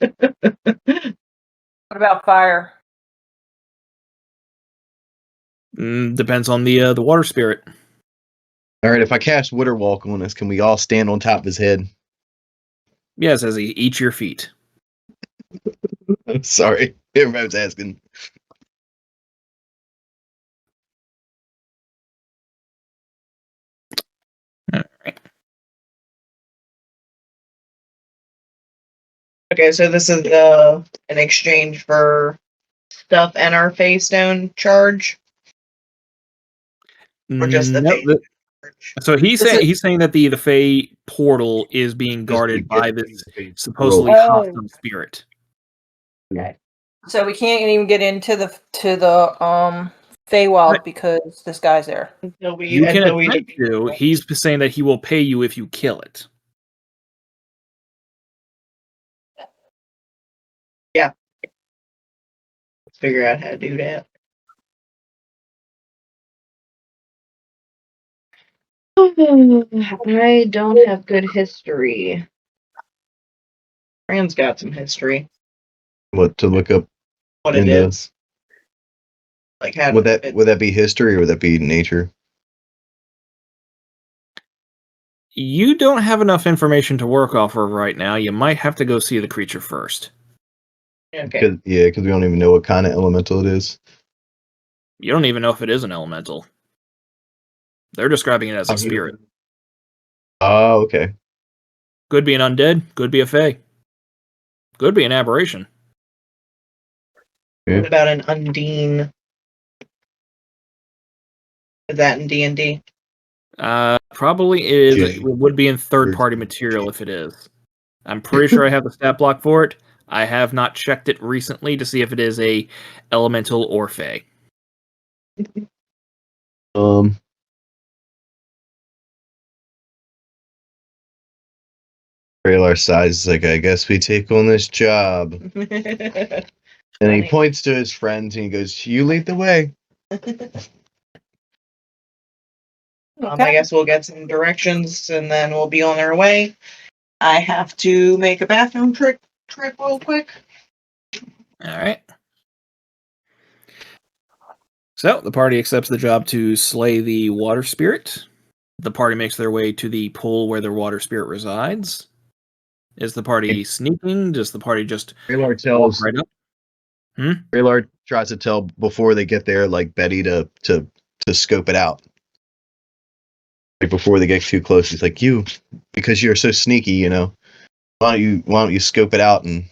about fire? Depends on the water spirit. All right, if I cast Water Walk on us, can we all stand on top of his head? Yes, as he eats your feet. I'm sorry, everybody's asking. Okay, so this is an exchange for stuff and our face stone charge, or just the No, face charge. so he's saying that the Fey portal is being guarded by this supposedly Oh. hostile spirit. Okay. So we can't even get into the Feywild Right. because this guy's there. Until we, You can until we attempt to. He's saying that he will pay you if you kill it. let's figure out how to do that. I don't have good history. Fran's got some history. What to look up? What it into- is. Like how Would that be history or would that be nature? You don't have enough information to work off of right now. You might have to go see the creature first. Okay. Because we don't even know what kind of elemental it is. You don't even know if it is an elemental. They're describing it as a spirit. Oh, okay. Could be an undead, could be a Fey. Could be an aberration. What about an Undine? Is that in D&D? Probably is. Yeah. It would be in third-party material if it is. I'm pretty sure I have the stat block for it. I have not checked it recently to see if it is a elemental or fey. Raylar sighs like, I guess we take on this job. And he Funny. points to his friends and he goes, you lead the way. I guess we'll get some directions and then we'll be on our way. I have to make a bathroom trip real quick. Alright. So, the party accepts the job to slay the water spirit. The party makes their way to the pool where the water spirit resides. Is the party sneaking? Does the party just Raylar walk tells right up? Raylar tries to tell before they get there, like Betty to scope it out. Like before they get too close, he's like, you, because you're so sneaky, you know. Why don't you scope it out and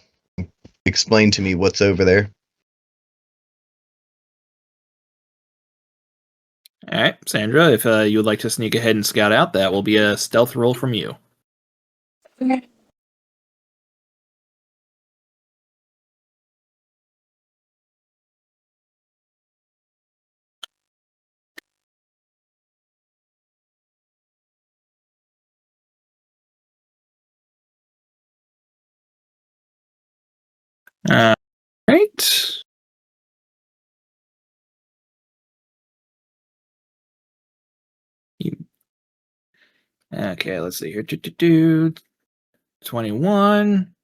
explain to me what's over there? Alright, Sandra, if you would like to sneak ahead and scout out, that will be a stealth roll from you. Okay. Right. Okay, let's see here. 21.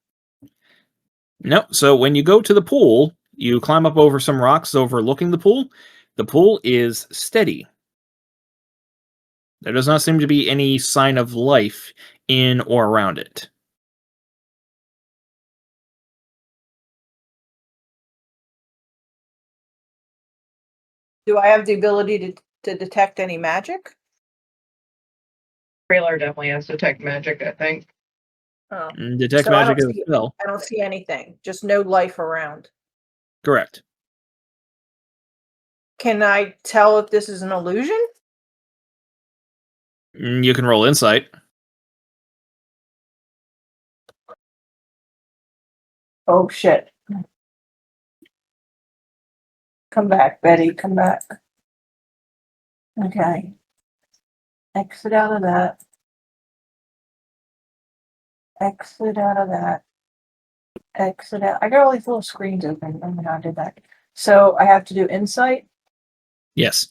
No, so when you go to the pool, you climb up over some rocks overlooking the pool. The pool is steady. There does not seem to be any sign of life in or around it. Do I have the ability to detect any magic? Trailer definitely has detect magic, I think. Oh. Detect So I magic don't is a see spell. I don't see anything. Just no life around. Correct. Can I tell if this is an illusion? You can roll insight. Oh shit. Come back, Betty, come back. Okay. Exit out of that. Exit out of that. Exit out. I got all these little screens open. Oh my god, I did that. So I have to do insight. Yes.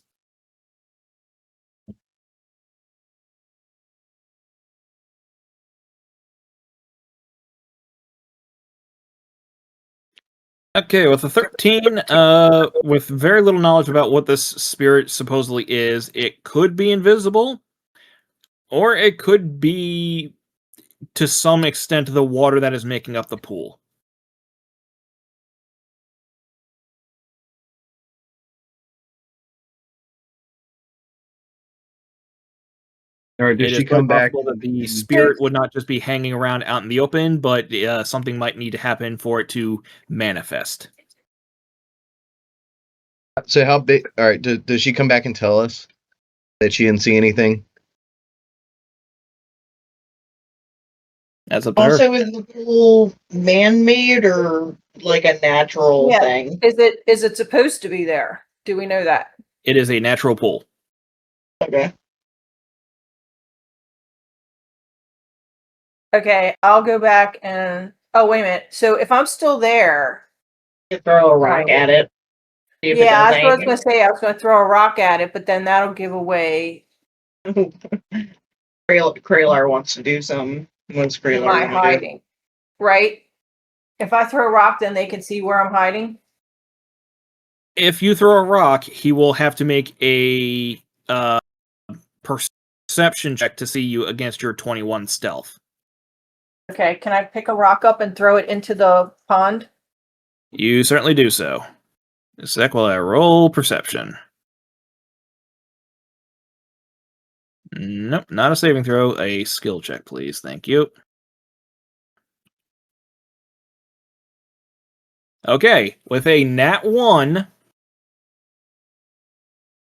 Okay, with a 13, with very little knowledge about what this spirit supposedly is, it could be invisible, or it could be, to some extent, the water that is making up the pool. Or does It is she quite come back? possible that the spirit would not just be hanging around out in the open, but something might need to happen for it to manifest. So how big? All right. Does she come back and tell us that she didn't see anything? That's up to her. Also, is the pool man-made or like a natural Yeah. thing? Is it supposed to be there? Do we know that? It is a natural pool. Okay. Okay, I'll go back and oh wait a minute. So if I'm still there, You throw a rock at it. See if yeah, it that's what I was does gonna say. I was gonna throw a rock at it, but then that'll give away anything. Kraylar wants to do some. What's Kraylar my gonna do? hiding. Right? If I throw a rock, then they can see where I'm hiding. If you throw a rock, he will have to make a perception check to see you against your 21 stealth. Okay, can I pick a rock up and throw it into the pond? You certainly do so. A sec while I roll perception. Nope, not a saving throw. A skill check, please. Thank you. Okay, with a nat 1,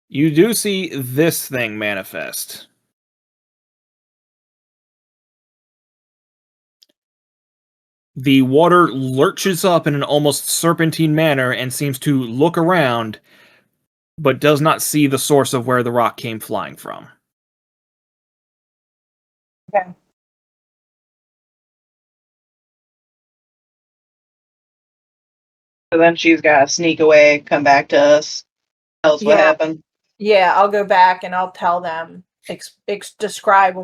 you do see this thing manifest. The water lurches up in an almost serpentine manner and seems to look around, but does not see the source of where the rock came flying from. Okay. So then she's got to sneak away, come back to us, tell us what Yeah. happened. Yeah, I'll go back and I'll tell them, describe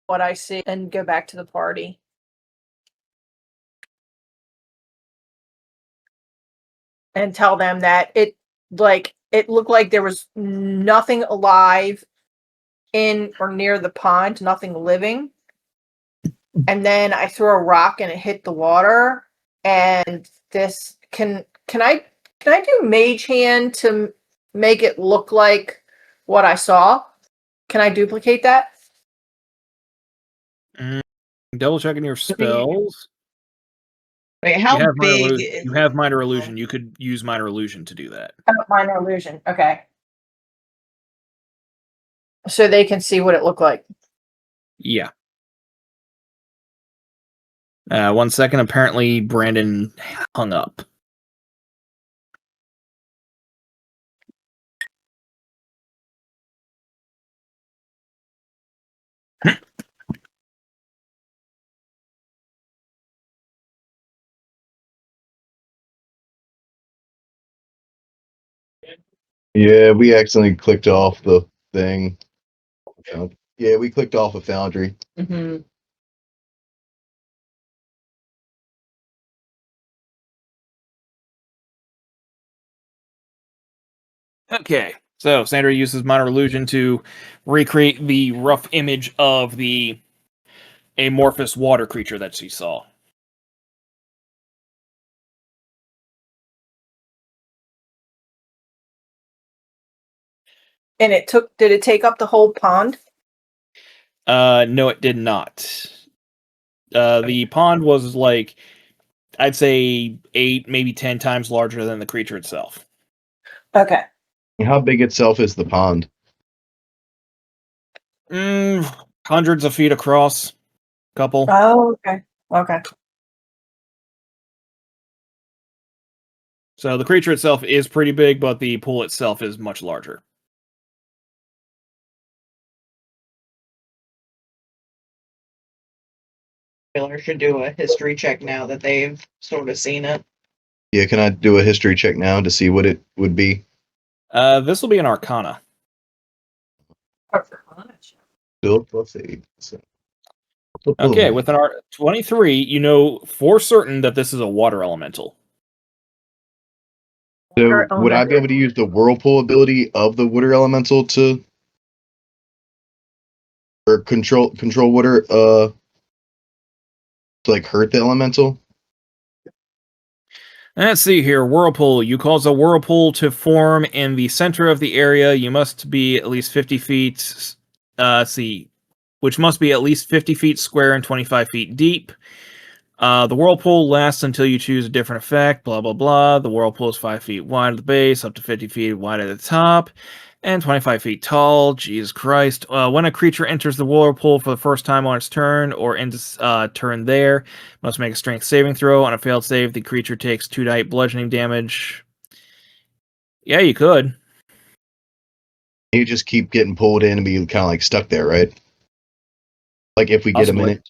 what I see, and go back to the party. And tell them that it looked like there was nothing alive in or near the pond, nothing living. And then I threw a rock and it hit the water. And this can I do mage hand to make it look like what I saw? Can I duplicate that? Double checking your spells. Wait, how you have minor big illusion. is You have minor illusion. You could use minor illusion to do that. Minor illusion. Okay. So they can see what it looked like. Yeah. 1 second. Apparently, Brandon hung up. Yeah, we accidentally clicked off the thing. Yeah, we clicked off a foundry. Mm-hmm. Okay, so Sandra uses minor illusion to recreate the rough image of the amorphous water creature that she saw. And did it take up the whole pond? No, it did not. The pond was like, I'd say 8, maybe 10 times larger than the creature itself. Okay. How big itself is the pond? Hundreds of feet across. Couple. Oh, okay. Okay. So the creature itself is pretty big, but the pool itself is much larger. Taylor should do a history check now that they've sort of seen it. Yeah, can I do a history check now to see what it would be? This will be an Arcana. Still plus 8. So. Okay, with an 23, you know for certain that this is a water elemental. So would I be able to use the whirlpool ability of the water elemental to or control water to like hurt the elemental? Let's see here. Whirlpool. You cause a whirlpool to form in the center of the area. You must be at least 50 feet. Which must be at least 50 feet square and 25 feet deep. The whirlpool lasts until you choose a different effect. Blah blah blah. The whirlpool is 5 feet wide at the base, up to 50 feet wide at the top, and 25 feet tall. Jesus Christ! When a creature enters the whirlpool for the first time on its turn or ends turn there, must make a strength saving throw. On a failed save, the creature takes 2d8 bludgeoning damage. Yeah, you could. You just keep getting pulled in and be kind of like stuck there, right? Like if we get a minute.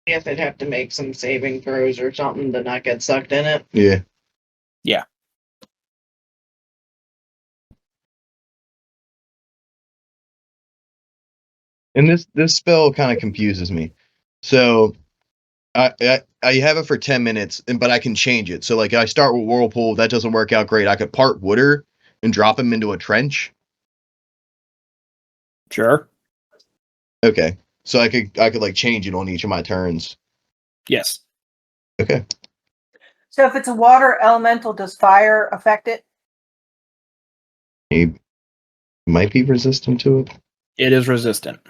I guess they'd have to make some saving throws or something to not get sucked in it. Yeah. Yeah. And this spell kind of confuses me. So I have it for 10 minutes, but I can change it. So like I start with whirlpool, that doesn't work out great. I could part water and drop him into a trench. Sure. Okay. So I could like change it on each of my turns. Yes. Okay. So if it's a water elemental, does fire affect it? He might be resistant to it. It is resistant.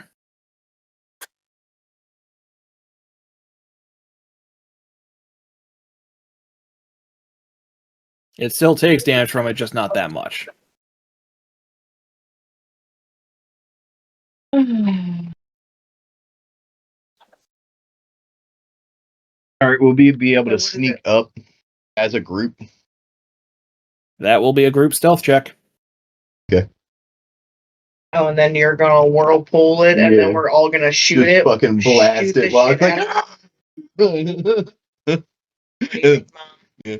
It still takes damage from it, just not that much. All right, will we be able So to what is sneak it? up as a group? That will be a group stealth check. Oh, and then you're gonna whirlpool it, and Yeah. then we're all gonna shoot Just it. fucking shoot blast the it while shit it's like. out "Ah!" Big Mom. Yeah.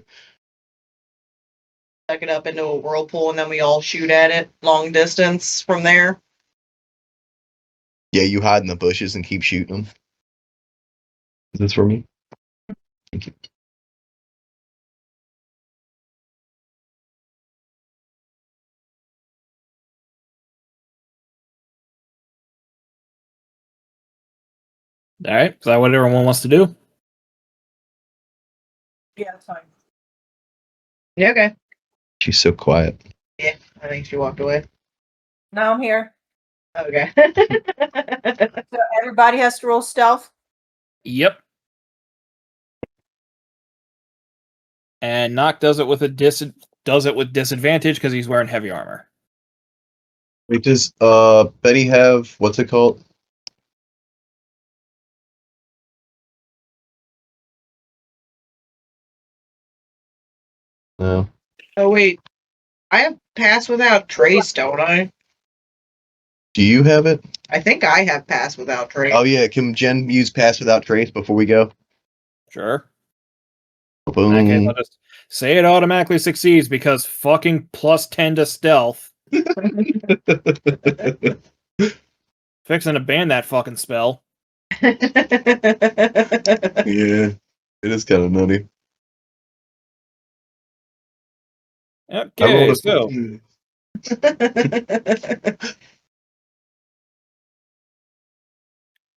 Suck it up into a whirlpool, and then we all shoot at it long distance from there. Yeah, you hide in the bushes and keep shooting them. Is this for me? Thank you. All right, is that what everyone wants to do? Yeah, that's fine. Yeah, okay. She's so quiet. Yeah, I think she walked away. Now I'm here. Okay. So everybody has to roll stealth. Yep. And Nock does it with disadvantage because he's wearing heavy armor. Wait, does Betty have what's it called? No. Oh wait, I have pass without trace, don't I? Do you have it? I think I have pass without trace. Oh yeah, can Jen use pass without trace before we go? Sure. In that case, I'll Boom. just say it automatically succeeds because fucking +10 to stealth. Fixing to ban that fucking spell. Yeah, it is kind of nutty. I rolled Okay, a so 15.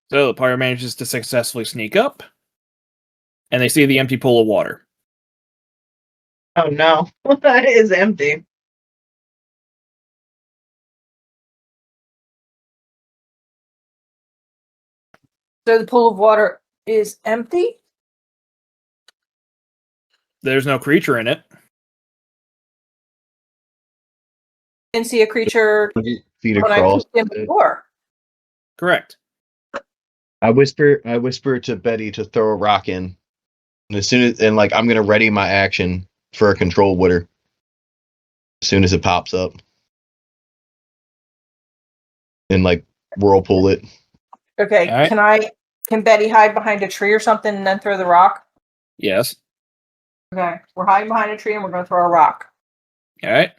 So the party manages to successfully sneak up, and they see the empty pool of water. Oh no, that is empty. So the pool of water is empty. There's no creature in it. Didn't see a creature Feet when I across. peeked in before. Correct. I whisper to Betty to throw a rock in. And as soon as like I'm gonna ready my action for a control water as soon as it pops up. And like whirlpool it. Okay, All right. Can Betty hide behind a tree or something and then throw the rock? Yes. Okay, we're hiding behind a tree and we're going to throw a rock. All right.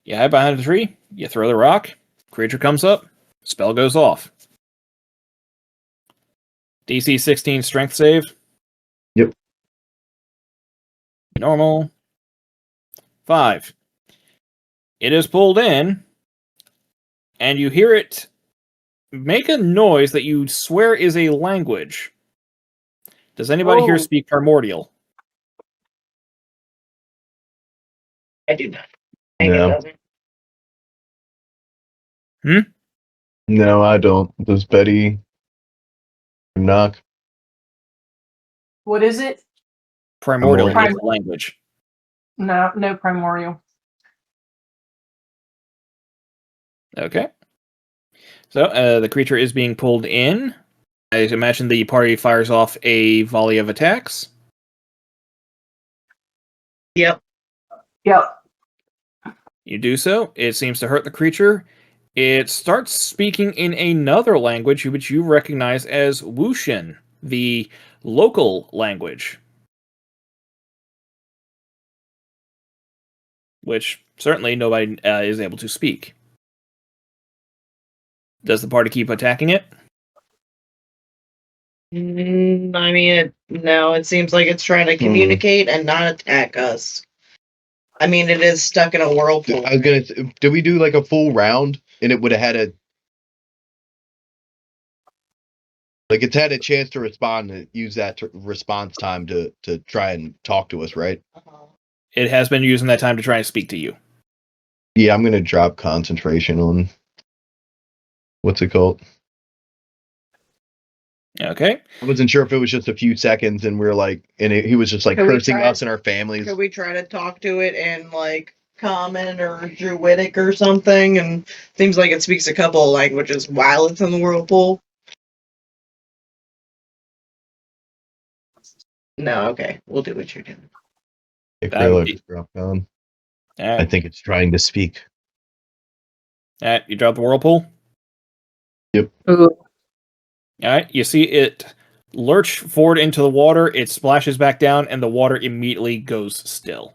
You hide behind the tree. You throw the rock. Creature comes up. Spell goes off. DC 16 strength save. Yep. Normal. 5. It is pulled in, and you hear it make a noise that you swear is a language. Does anybody here Oh. speak Primordial? I do not think No. it doesn't. No, I don't. Does Betty knock? What is it? Primordial Primordial. is a language. No primordial. Okay. So the creature is being pulled in. I imagine the party fires off a volley of attacks. Yep. Yep. You do so. It seems to hurt the creature. It starts speaking in another language which you recognize as Wushin, the local language. Which certainly nobody is able to speak. Does the party keep attacking it? I mean, no, it seems like it's trying to communicate and not attack us. I mean, it is stuck in a whirlpool. I was gonna. Did we do like a full round and it would have had a like it's had a chance to respond and use that response time to try and talk to us, right? It has been using that time to try and speak to you. Yeah, I'm gonna drop concentration on what's it called? Okay. I wasn't sure if it was just a few seconds, and we were like, he was just like Can we cursing try us and our families. Could we try to talk to it in like Common or Druidic or something? And seems like it speaks a couple of languages while it's in the whirlpool. No, okay, we'll do what you're doing. Hey, That would Kraylar be- just dropped down. I Alright. think it's trying to speak. Alright, you drop the whirlpool. Ooh. Alright, you see it lurch forward into the water, it splashes back down, and the water immediately goes still.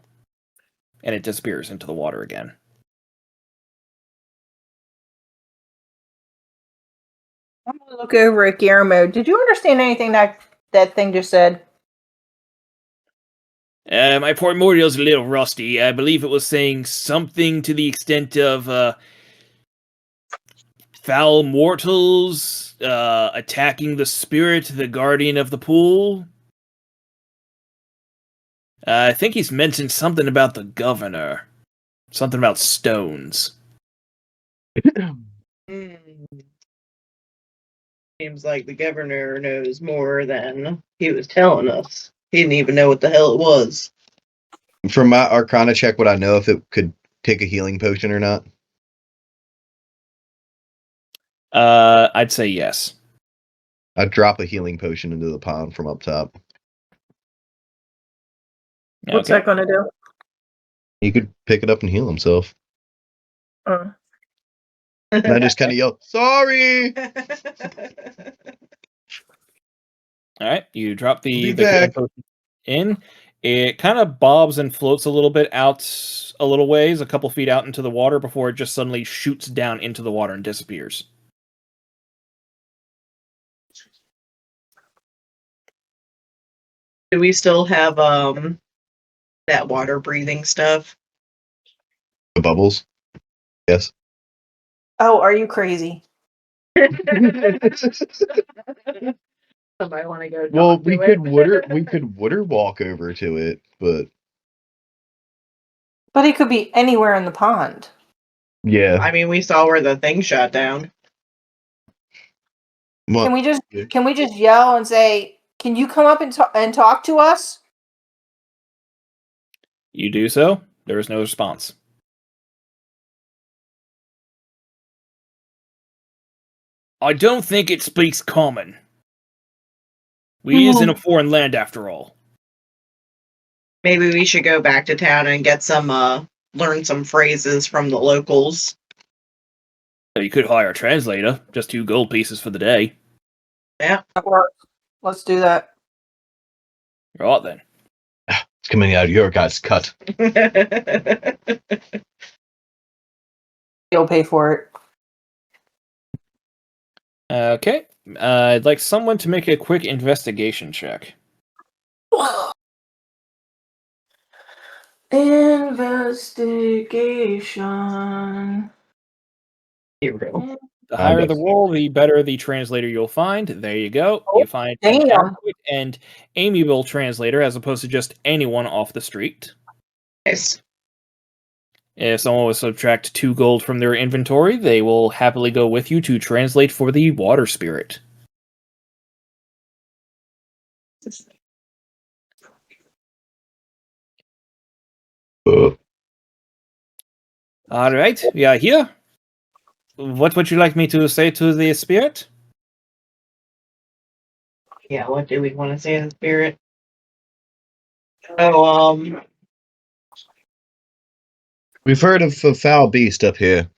And it disappears into the water again. I'm gonna look over at Guillermo. Did you understand anything that thing just said? My primordial's a little rusty. I believe it was saying something to the extent of, foul mortals, attacking the spirit, the guardian of the pool. I think he's mentioned something about the governor. Something about stones. Hmm. Seems like the governor knows more than he was telling us. He didn't even know what the hell it was. From my Arcana check, would I know if it could take a healing potion or not? I'd say yes. I'd drop a healing potion into the pond from up top. What's Okay. that gonna do? He could pick it up and heal himself. Uh, And I just kind of yell, "Sorry!" Alright, you drop Be the back. healing potion in. It kind of bobs and floats a little bit out a little ways, a couple feet out into the water, before it just suddenly shoots down into the water and disappears. Do we still have that water breathing stuff? The bubbles. Yes. oh, are you crazy? Somebody want to go? Well, talk we to could it? we could water walk over to it, but But it could be anywhere in the pond. yeah. I mean, we saw where the thing shot down. Well, Can we just yell and say, "Can you come up and talk to us?" You do so. There is no response. I don't think it speaks common. We is in a foreign land after all. Maybe we should go back to town and get some learn some phrases from the locals. You could hire a translator. Just 2 gold pieces for the day. Yeah. That works. Let's do that. Right then. it's coming out of your guys' cut. You'll pay for it. Okay. I'd like someone to make a quick investigation check. Investigation. Hero. The higher the guess. roll, the better the translator you'll find. There you go. Oh, You find an damn. adequate and amiable translator as opposed to just anyone off the street. Nice. If someone was to subtract 2 gold from their inventory, they will happily go with you to translate for the water spirit. Alright, we are here. What would you like me to say to the spirit? Yeah, what do we want to say to the spirit? Oh, We've heard of a foul beast up here,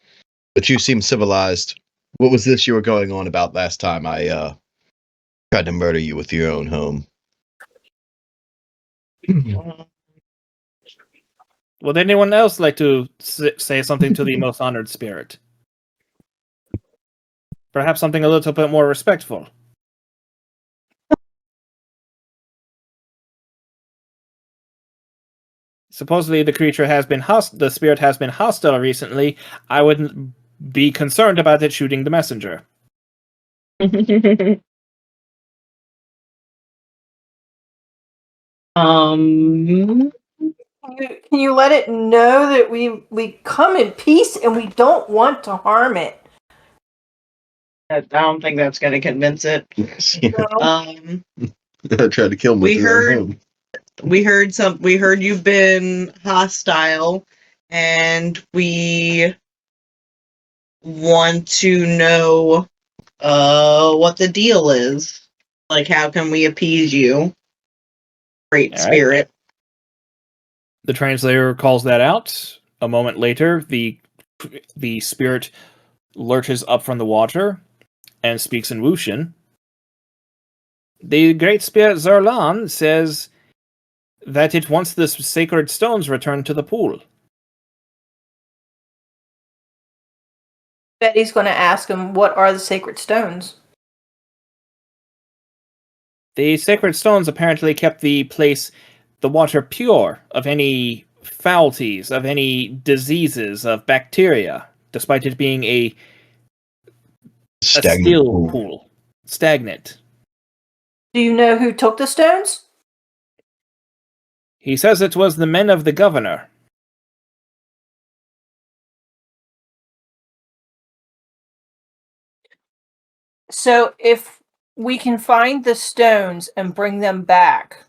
but you seem civilized. What was this you were going on about last time I tried to murder you with your own home? Would anyone else like to say something to the most honored spirit? Perhaps something a little bit more respectful. Supposedly the creature has been the spirit has been hostile recently. I wouldn't be concerned about it shooting the messenger. um, Can you let it know that we come in peace and we don't want to harm it? I don't think that's going to convince it. Um, I tried to kill him with We his own heard- home. we heard you've been hostile, and we want to know what the deal is. Like, how can we appease you? Great All right. spirit. The translator calls that out. A moment later, the spirit lurches up from the water and speaks in Wushan. The great spirit Zerlan says that it wants the sacred stones returned to the pool. Betty's going to ask him, what are the sacred stones? The sacred stones apparently kept the water pure of any foulties, of any diseases, of bacteria, despite it being a Stagnant still pool. pool. Stagnant. Do you know who took the stones? He says it was the men of the governor. So if we can find the stones and bring them back,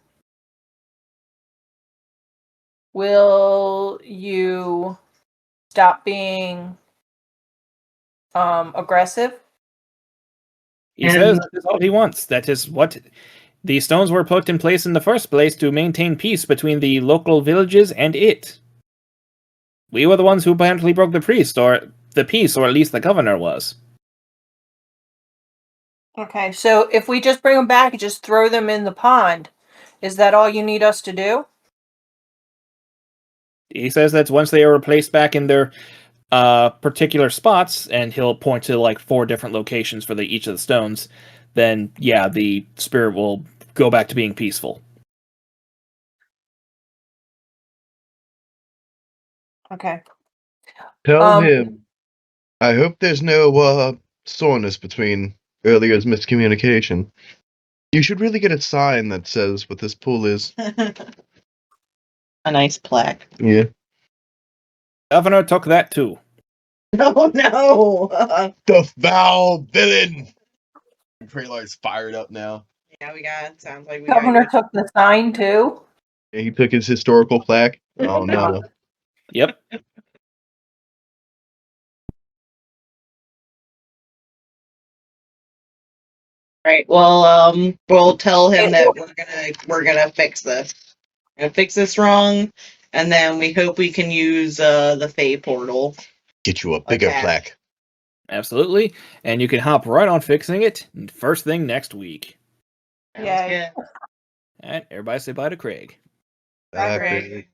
will you stop being aggressive? He says that is all he wants. That is what the stones were put in place in the first place, to maintain peace between the local villages and it. We were the ones who apparently broke the peace, or at least the governor was. Okay, so if we just bring them back and just throw them in the pond, is that all you need us to do? He says that once they are placed back in their particular spots, and he'll point to like 4 different locations for each of the stones, then yeah, the spirit will go back to being peaceful. Okay. Tell him. I hope there's no soreness between earlier's miscommunication. You should really get a sign that says what this pool is. A nice plaque. Yeah. Governor took that too. Oh no! The foul villain! Praylar's fired up now. Yeah, sounds like we Governor got took the sign too. Yeah, he took his historical plaque. Oh no. Yep. Right. Well, we'll tell him that we're gonna fix this. We're gonna fix this wrong, and then we hope we can use the Fey portal. Get you a bigger Okay. plaque. Absolutely. And you can hop right on fixing it first thing next week. Sounds Yay. good. Alright, everybody say bye to Craig. Bye, Craig.